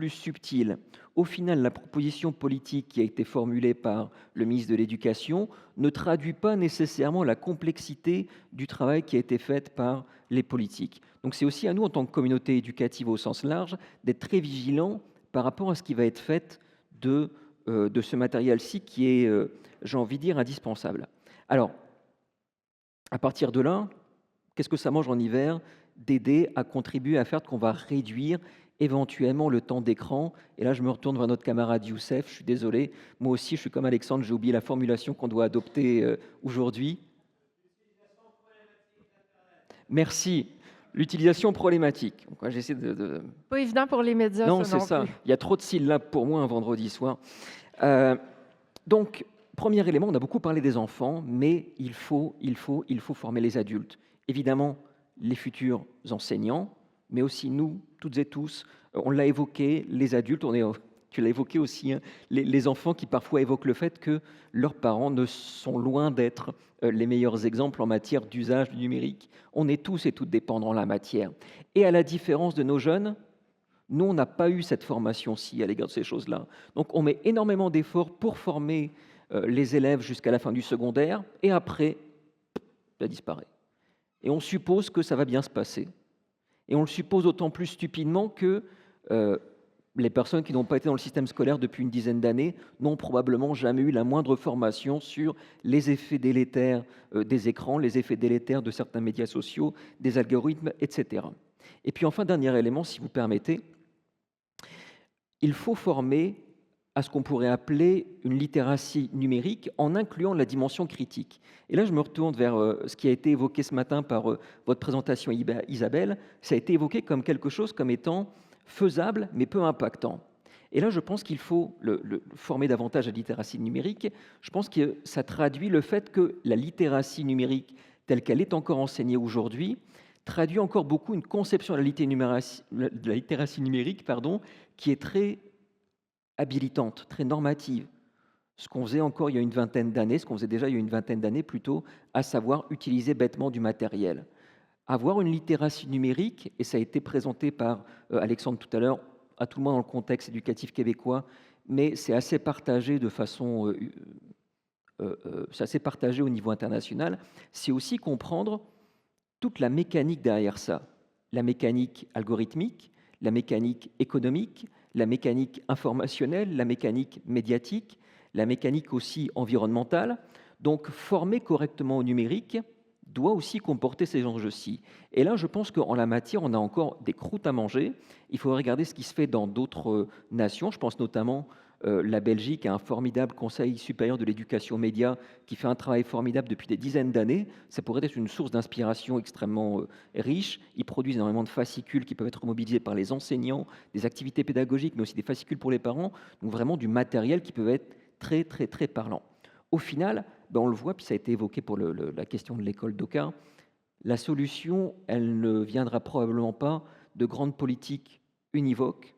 subtile. Au final, la proposition politique qui a été formulée par le ministre de l'Éducation ne traduit pas nécessairement la complexité du travail qui a été fait par les politiques. Donc c'est aussi à nous, en tant que communauté éducative au sens large, d'être très vigilants par rapport à ce qui va être fait de ce matériel-ci qui est, j'ai envie de dire, indispensable. Alors, à partir de là, qu'est-ce que ça mange en hiver? D'aider à contribuer à faire qu'on va réduire éventuellement le temps d'écran. Et là, je me retourne vers notre camarade Youssef, je suis désolé. Moi aussi, je suis comme Alexandre, j'ai oublié la formulation qu'on doit adopter aujourd'hui. Merci. L'utilisation problématique. J'essaie de... Pas évident pour les médias, non, ça c'est ça. plus. Il y a trop de syllabes pour moi un vendredi soir. Donc, premier élément, on a beaucoup parlé des enfants, mais il faut former les adultes. Évidemment, les futurs enseignants, mais aussi nous, toutes et tous. On l'a évoqué, les adultes, tu l'as évoqué aussi, hein, les enfants qui parfois évoquent le fait que leurs parents ne sont loin d'être les meilleurs exemples en matière d'usage du numérique. On est tous et toutes dépendants en la matière. Et à la différence de nos jeunes, nous, on n'a pas eu cette formation-ci à l'égard de ces choses-là. Donc, on met énormément d'efforts pour former les élèves jusqu'à la fin du secondaire, et après, ça disparaît. Et on suppose que ça va bien se passer. Et on le suppose d'autant plus stupidement que les personnes qui n'ont pas été dans le système scolaire depuis une dizaine d'années n'ont probablement jamais eu la moindre formation sur les effets délétères des écrans, les effets délétères de certains médias sociaux, des algorithmes, etc. Et puis enfin, dernier élément, si vous permettez, il faut former à ce qu'on pourrait appeler une littératie numérique en incluant la dimension critique. Et là, je me retourne vers ce qui a été évoqué ce matin par votre présentation, Isabelle. Ça a été évoqué comme quelque chose comme étant faisable, mais peu impactant. Et là, je pense qu'il faut le former davantage à la littératie numérique. Je pense que ça traduit le fait que la littératie numérique, telle qu'elle est encore enseignée aujourd'hui, traduit encore beaucoup une conception de la littératie numérique, qui est très habilitante, très normative. Ce qu'on faisait encore il y a une vingtaine d'années, ce qu'on faisait déjà il y a une vingtaine d'années plutôt, à savoir utiliser bêtement du matériel. Avoir une littératie numérique, et ça a été présenté par Alexandre tout à l'heure, à tout le monde dans le contexte éducatif québécois, mais c'est assez partagé de façon... c'est assez partagé au niveau international, c'est aussi comprendre toute la mécanique derrière ça. La mécanique algorithmique, la mécanique économique, la mécanique informationnelle, la mécanique médiatique, la mécanique aussi environnementale. Donc, former correctement au numérique doit aussi comporter ces enjeux-ci. Et là, je pense qu'en la matière, on a encore des croûtes à manger. Il faut regarder ce qui se fait dans d'autres nations. Je pense notamment la Belgique a un formidable Conseil supérieur de l'éducation média qui fait un travail formidable depuis des dizaines d'années. Ça pourrait être une source d'inspiration extrêmement riche. Ils produisent énormément de fascicules qui peuvent être mobilisés par les enseignants, des activités pédagogiques, mais aussi des fascicules pour les parents. Donc vraiment du matériel qui peut être très, très, très parlant. Au final, on le voit, puis ça a été évoqué pour la question de l'école d'Oka, la solution, elle ne viendra probablement pas de grandes politiques univoques,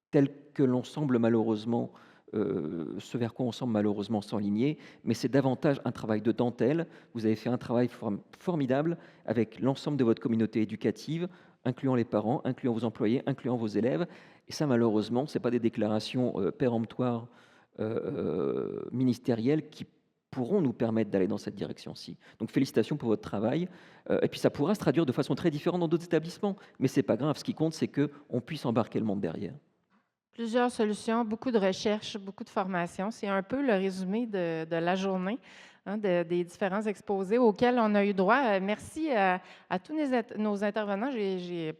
telles que l'on semble malheureusement, ce vers quoi on semble malheureusement s'enligner, mais c'est davantage un travail de dentelle. Vous avez fait un travail formidable avec l'ensemble de votre communauté éducative, incluant les parents, incluant vos employés, incluant vos élèves. Et ça, malheureusement, ce n'est pas des déclarations péremptoires ministérielles qui pourront nous permettre d'aller dans cette direction-ci. Donc félicitations pour votre travail. Et puis ça pourra se traduire de façon très différente dans d'autres établissements, mais ce n'est pas grave. Ce qui compte, c'est qu'on puisse embarquer le monde derrière. Plusieurs solutions, beaucoup de recherches, beaucoup de formations. C'est un peu le résumé de la journée, hein, des différents exposés auxquels on a eu droit. Merci à tous nos intervenants.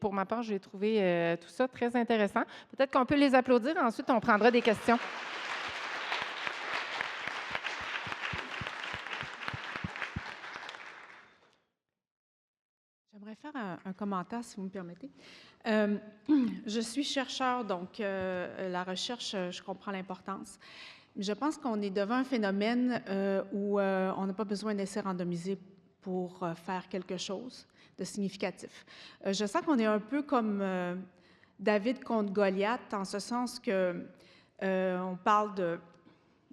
Pour ma part, j'ai trouvé tout ça très intéressant. Peut-être qu'on peut les applaudir. Ensuite, on prendra des questions. J'aimerais faire un commentaire, si vous me permettez. Je suis chercheur, donc la recherche, je comprends l'importance. Mais je pense qu'on est devant un phénomène où on n'a pas besoin d'essais randomisés pour faire quelque chose de significatif. Je sens qu'on est un peu comme David contre Goliath, en ce sens que on parle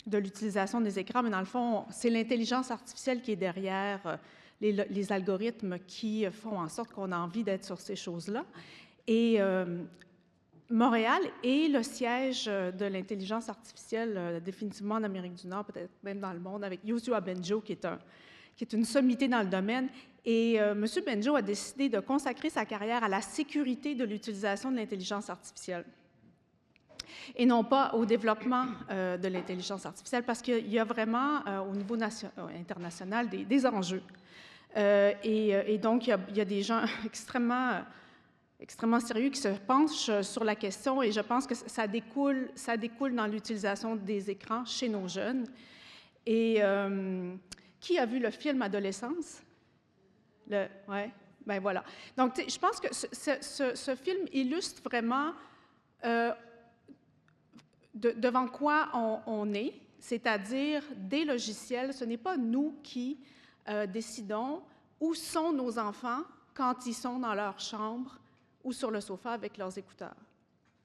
de l'utilisation des écrans, mais dans le fond, c'est l'intelligence artificielle qui est derrière les algorithmes qui font en sorte qu'on a envie d'être sur ces choses-là. Et Montréal est le siège de l'intelligence artificielle, définitivement en Amérique du Nord, peut-être même dans le monde, avec Youssoua Benjo, qui est une sommité dans le domaine. Et M. Benjo a décidé de consacrer sa carrière à la sécurité de l'utilisation de l'intelligence artificielle et non pas au développement de l'intelligence artificielle, parce qu'il y a vraiment, au niveau international, des enjeux. Et donc, il y a des gens extrêmement sérieux qui se penchent sur la question, et je pense que ça découle dans l'utilisation des écrans chez nos jeunes. Et qui a vu le film Adolescence? Oui, bien voilà. Donc, je pense que ce film illustre vraiment devant quoi on est, c'est-à-dire des logiciels. Ce n'est pas nous qui décidons où sont nos enfants quand ils sont dans leur chambre ou sur le sofa avec leurs écouteurs.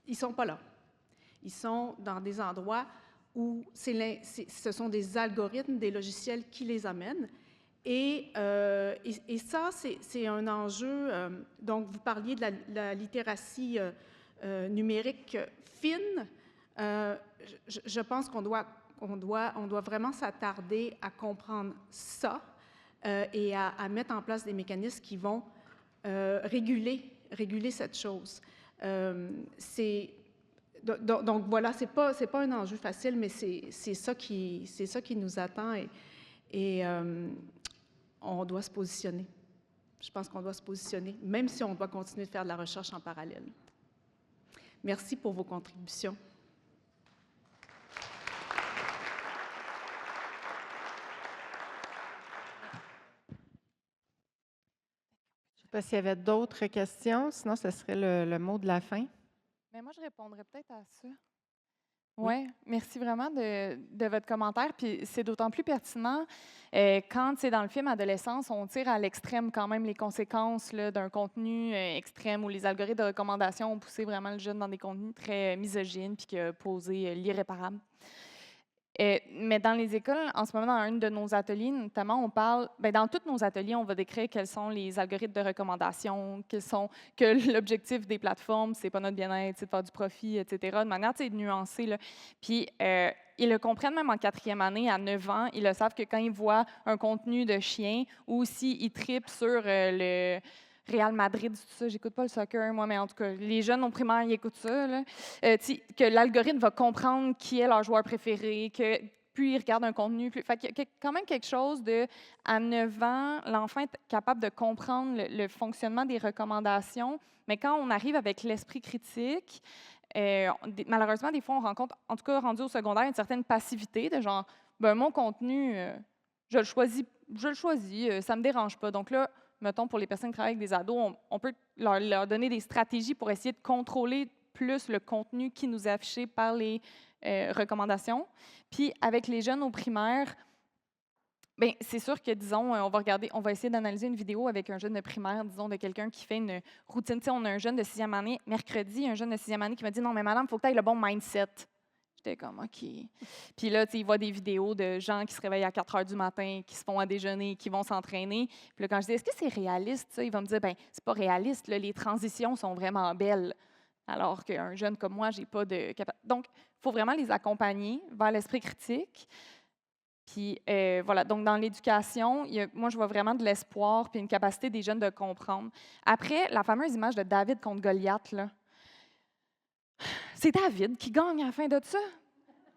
Ils ne sont pas là. Ils sont dans des endroits où ce sont des algorithmes, des logiciels qui les amènent. Et ça, c'est un enjeu. Donc, vous parliez de la littératie numérique fine. Je pense qu'on doit vraiment s'attarder à comprendre ça et à mettre en place des mécanismes qui vont réguler cette chose. Donc voilà, c'est pas un enjeu facile, mais c'est ça qui nous attend et on doit se positionner. Je pense qu'on doit se positionner, même si on doit continuer de faire de la recherche en parallèle. Merci pour vos contributions. Je ne sais pas s'il y avait d'autres questions, sinon ce serait le mot de la fin. Mais moi, je répondrais peut-être à ça. Oui, merci vraiment de votre commentaire. Puis c'est d'autant plus pertinent quand, dans le film Adolescence, on tire à l'extrême quand même les conséquences d'un contenu extrême où les algorithmes de recommandation ont poussé vraiment le jeune dans des contenus très misogynes puis qui a posé l'irréparable. Mais dans les écoles, en ce moment, dans un de nos ateliers, notamment, on parle, dans tous nos ateliers, on va décrire quels sont les algorithmes de recommandation, que l'objectif des plateformes, c'est pas notre bien-être, c'est de faire du profit, etc., de manière nuancée. Là. Puis, ils le comprennent même en 4e année, à 9 ans, ils le savent que quand ils voient un contenu de chien ou s'ils trippent sur le Real Madrid, tout ça, j'écoute pas le soccer, moi, mais en tout cas, les jeunes au primaire, ils écoutent ça, là. Que l'algorithme va comprendre qui est leur joueur préféré, que plus ils regardent un contenu, plus... Fait qu'il y a quand même quelque chose de, à 9 ans, l'enfant est capable de comprendre le fonctionnement des recommandations, mais quand on arrive avec l'esprit critique, malheureusement, des fois, on rencontre, en tout cas, rendu au secondaire, une certaine passivité de genre, mon contenu, je le choisis, ça me dérange pas. Donc là, mettons, pour les personnes qui travaillent avec des ados, on peut leur donner des stratégies pour essayer de contrôler plus le contenu qui nous est affiché par les recommandations. Puis, avec les jeunes au primaire, c'est sûr que, disons, on va essayer d'analyser une vidéo avec un jeune de primaire, disons, de quelqu'un qui fait une routine. Tu sais, on a un jeune de 6e année, mercredi, un jeune de 6e année qui m'a dit « Non, mais madame, il faut que tu aies le bon mindset. » J'étais comme, OK. Puis là, il voit des vidéos de gens qui se réveillent à 4 heures du matin, qui se font à déjeuner, qui vont s'entraîner. Puis là, quand je dis, est-ce que c'est réaliste, ça? Il va me dire, c'est pas réaliste, là, les transitions sont vraiment belles. Alors qu'un jeune comme moi, j'ai pas de capacité. Donc, il faut vraiment les accompagner vers l'esprit critique. Puis voilà, donc dans l'éducation, moi, je vois vraiment de l'espoir puis une capacité des jeunes de comprendre. Après, la fameuse image de David contre Goliath, là, c'est David qui gagne à la fin de ça.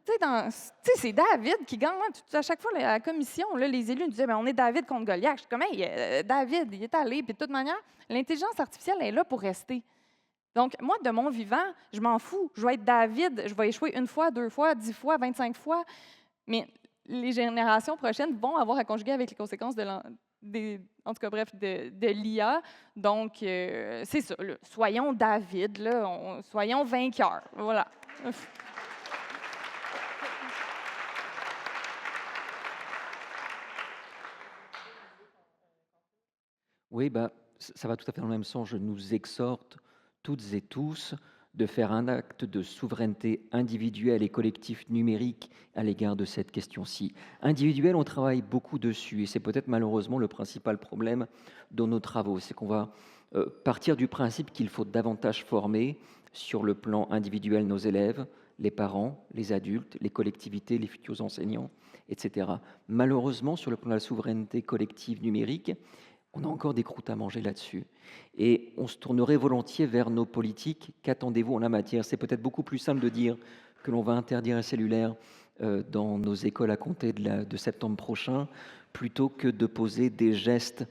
Tu sais, c'est David qui gagne. Moi, à chaque fois, à la commission, là, les élus nous disaient on est David contre Goliath. Je suis comme, hey, David, il est allé. Puis de toute manière, l'intelligence artificielle est là pour rester. Donc, moi, de mon vivant, je m'en fous. Je vais être David. Je vais échouer 1 fois, 2 fois, 10 fois, 25 fois. Mais les générations prochaines vont avoir à conjuguer avec les conséquences en tout cas, bref, de l'IA. Donc, c'est ça. Là. Soyons David, là, soyons vainqueurs. Voilà. Oui, ça va tout à fait dans le même sens. Je nous exhorte toutes et tous de faire un acte de souveraineté individuelle et collective numérique à l'égard de cette question-ci. Individuelle, on travaille beaucoup dessus et c'est peut-être malheureusement le principal problème dans nos travaux. C'est qu'on va partir du principe qu'il faut davantage former sur le plan individuel nos élèves, les parents, les adultes, les collectivités, les futurs enseignants, etc. Malheureusement, sur le plan de la souveraineté collective numérique, on a encore des croûtes à manger là-dessus. Et on se tournerait volontiers vers nos politiques. Qu'attendez-vous en la matière? C'est peut-être beaucoup plus simple de dire que l'on va interdire le cellulaire dans nos écoles à compter de septembre prochain, plutôt que de poser des gestes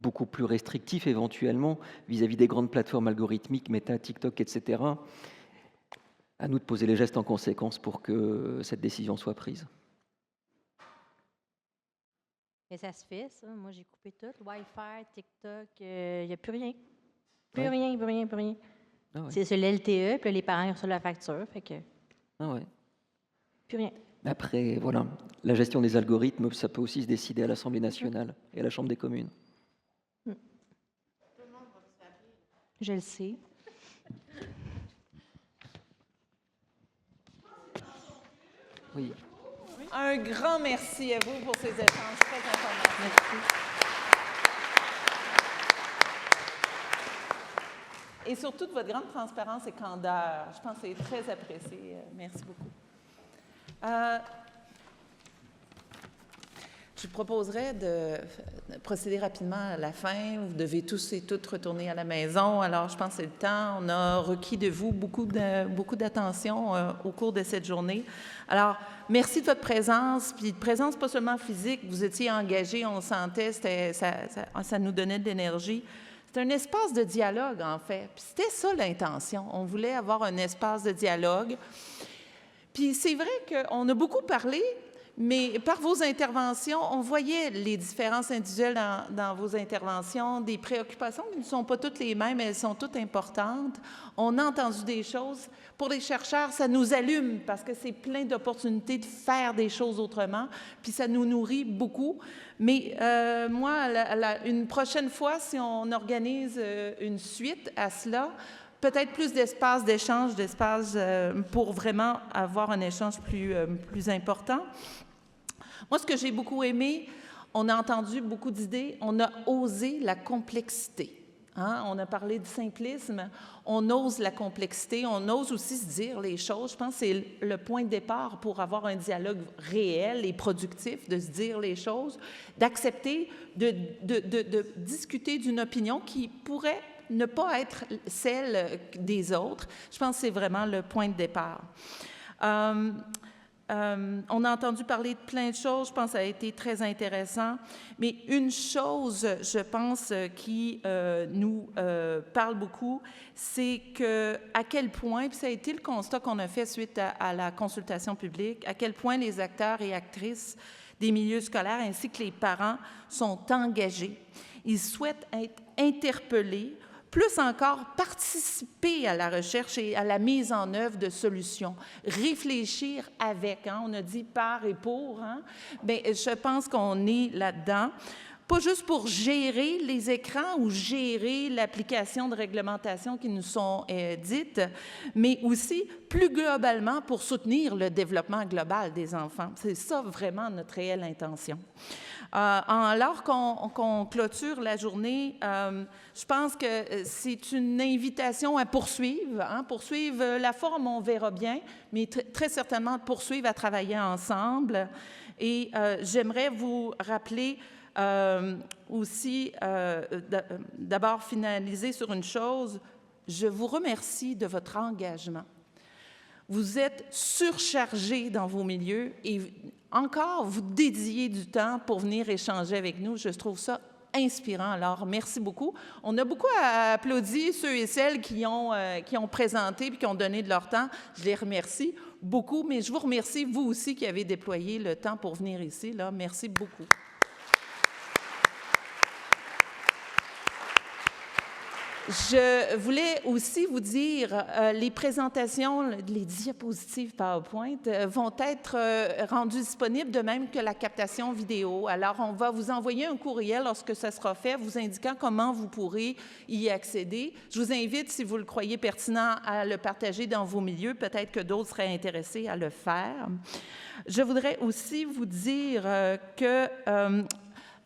beaucoup plus restrictifs éventuellement vis-à-vis des grandes plateformes algorithmiques, Meta, TikTok, etc. À nous de poser les gestes en conséquence pour que cette décision soit prise. Mais ça se fait, ça. Moi, j'ai coupé tout. Wi-Fi, TikTok, il n'y a plus rien. Plus rien. Ah ouais. C'est sur l'LTE, puis là, les parents reçoivent la facture, fait que Ah ouais. plus rien. Après, voilà, la gestion des algorithmes, ça peut aussi se décider à l'Assemblée nationale et à la Chambre des communes. Je le sais. Oui. Un grand merci à vous pour ces échanges très informatifs. Merci. Et surtout de votre grande transparence et candeur. Je pense que c'est très apprécié. Merci beaucoup. Je vous proposerais de procéder rapidement à la fin. Vous devez tous et toutes retourner à la maison. Alors, je pense que c'est le temps. On a requis de vous beaucoup d'attention au cours de cette journée. Alors, merci de votre présence, puis de présence pas seulement physique. Vous étiez engagés, on le sentait, ça nous donnait de l'énergie. C'est un espace de dialogue, en fait. Puis c'était ça l'intention. On voulait avoir un espace de dialogue. Puis c'est vrai qu'on a beaucoup parlé, mais par vos interventions, on voyait les différences individuelles dans vos interventions, des préoccupations qui ne sont pas toutes les mêmes, elles sont toutes importantes. On a entendu des choses. Pour les chercheurs, ça nous allume parce que c'est plein d'opportunités de faire des choses autrement, puis ça nous nourrit beaucoup. Mais moi, une prochaine fois, si on organise une suite à cela, peut-être plus d'espace d'échange, d'espace pour vraiment avoir un échange plus important. Moi, ce que j'ai beaucoup aimé, on a entendu beaucoup d'idées, on a osé la complexité. Hein? On a parlé de simplisme, on ose la complexité, on ose aussi se dire les choses. Je pense que c'est le point de départ pour avoir un dialogue réel et productif, de se dire les choses, d'accepter de discuter d'une opinion qui pourrait ne pas être celle des autres. Je pense que c'est vraiment le point de départ. On a entendu parler de plein de choses, je pense que ça a été très intéressant, mais une chose, je pense, qui nous parle beaucoup, c'est à quel point, puis ça a été le constat qu'on a fait suite à la consultation publique, à quel point les acteurs et actrices des milieux scolaires ainsi que les parents sont engagés. Ils souhaitent être interpellés, plus encore participer à la recherche et à la mise en œuvre de solutions, réfléchir avec, hein, on a dit par et pour, hein, bien, je pense qu'on est là-dedans, pas juste pour gérer les écrans ou gérer l'application de réglementation qui nous sont dites, mais aussi plus globalement pour soutenir le développement global des enfants. C'est ça vraiment notre réelle intention. Alors qu'on clôture la journée, je pense que c'est une invitation à poursuivre. Hein, poursuivre la forme, on verra bien, mais très certainement poursuivre à travailler ensemble. Et j'aimerais vous rappeler aussi, d'abord finaliser sur une chose. Je vous remercie de votre engagement. Vous êtes surchargés dans vos milieux et encore, vous dédiez du temps pour venir échanger avec nous. Je trouve ça inspirant. Alors, merci beaucoup. On a beaucoup applaudi ceux et celles qui ont présenté et qui ont donné de leur temps. Je les remercie beaucoup, mais je vous remercie, vous aussi, qui avez déployé le temps pour venir ici. Là. Merci beaucoup. Je voulais aussi vous dire, les présentations, les diapositives PowerPoint vont être rendues disponibles, de même que la captation vidéo. Alors, on va vous envoyer un courriel lorsque ça sera fait, vous indiquant comment vous pourrez y accéder. Je vous invite, si vous le croyez pertinent, à le partager dans vos milieux. Peut-être que d'autres seraient intéressés à le faire. Je voudrais aussi vous dire que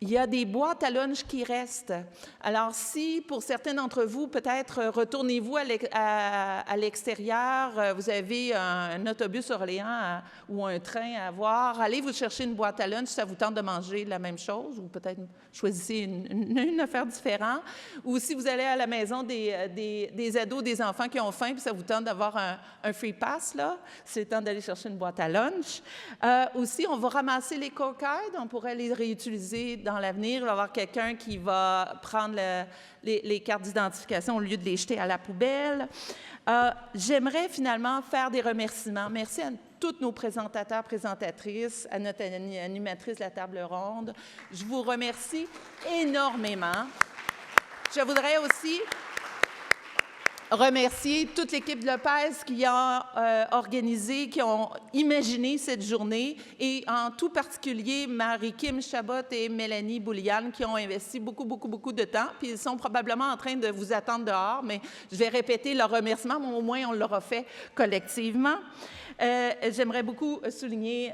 il y a des boîtes à lunch qui restent. Alors, si, pour certains d'entre vous, peut-être retournez-vous à l'extérieur, vous avez un autobus Orléans ou un train à voir, allez vous chercher une boîte à lunch si ça vous tente de manger la même chose, ou peut-être choisissez une affaire différente. Ou si vous allez à la maison des ados, des enfants qui ont faim, puis ça vous tente d'avoir un free pass, là, c'est le temps d'aller chercher une boîte à lunch. Aussi, on va ramasser les cocards, on pourrait les réutiliser dans l'avenir. Il va y avoir quelqu'un qui va prendre les cartes d'identification au lieu de les jeter à la poubelle. J'aimerais finalement faire des remerciements. Merci à tous nos présentateurs, présentatrices, à notre animatrice de la table ronde. Je vous remercie énormément. Je voudrais aussi remercier toute l'équipe de l'OPES qui a organisé, qui ont imaginé cette journée, et en tout particulier Marie-Kim Chabot et Mélanie Bouliane qui ont investi beaucoup de temps. Puis ils sont probablement en train de vous attendre dehors, mais je vais répéter leur remerciement, mais au moins on l'aura fait collectivement. J'aimerais beaucoup souligner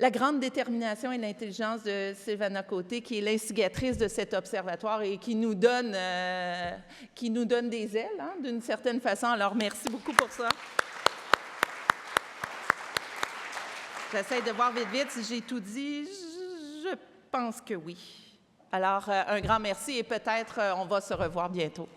la grande détermination et l'intelligence de Sylvana Côté, qui est l'instigatrice de cet observatoire et qui nous donne des ailes, hein, d'une certaine façon. Alors, merci beaucoup pour ça. J'essaie de voir vite si j'ai tout dit. Je pense que oui. Alors, un grand merci et peut-être on va se revoir bientôt.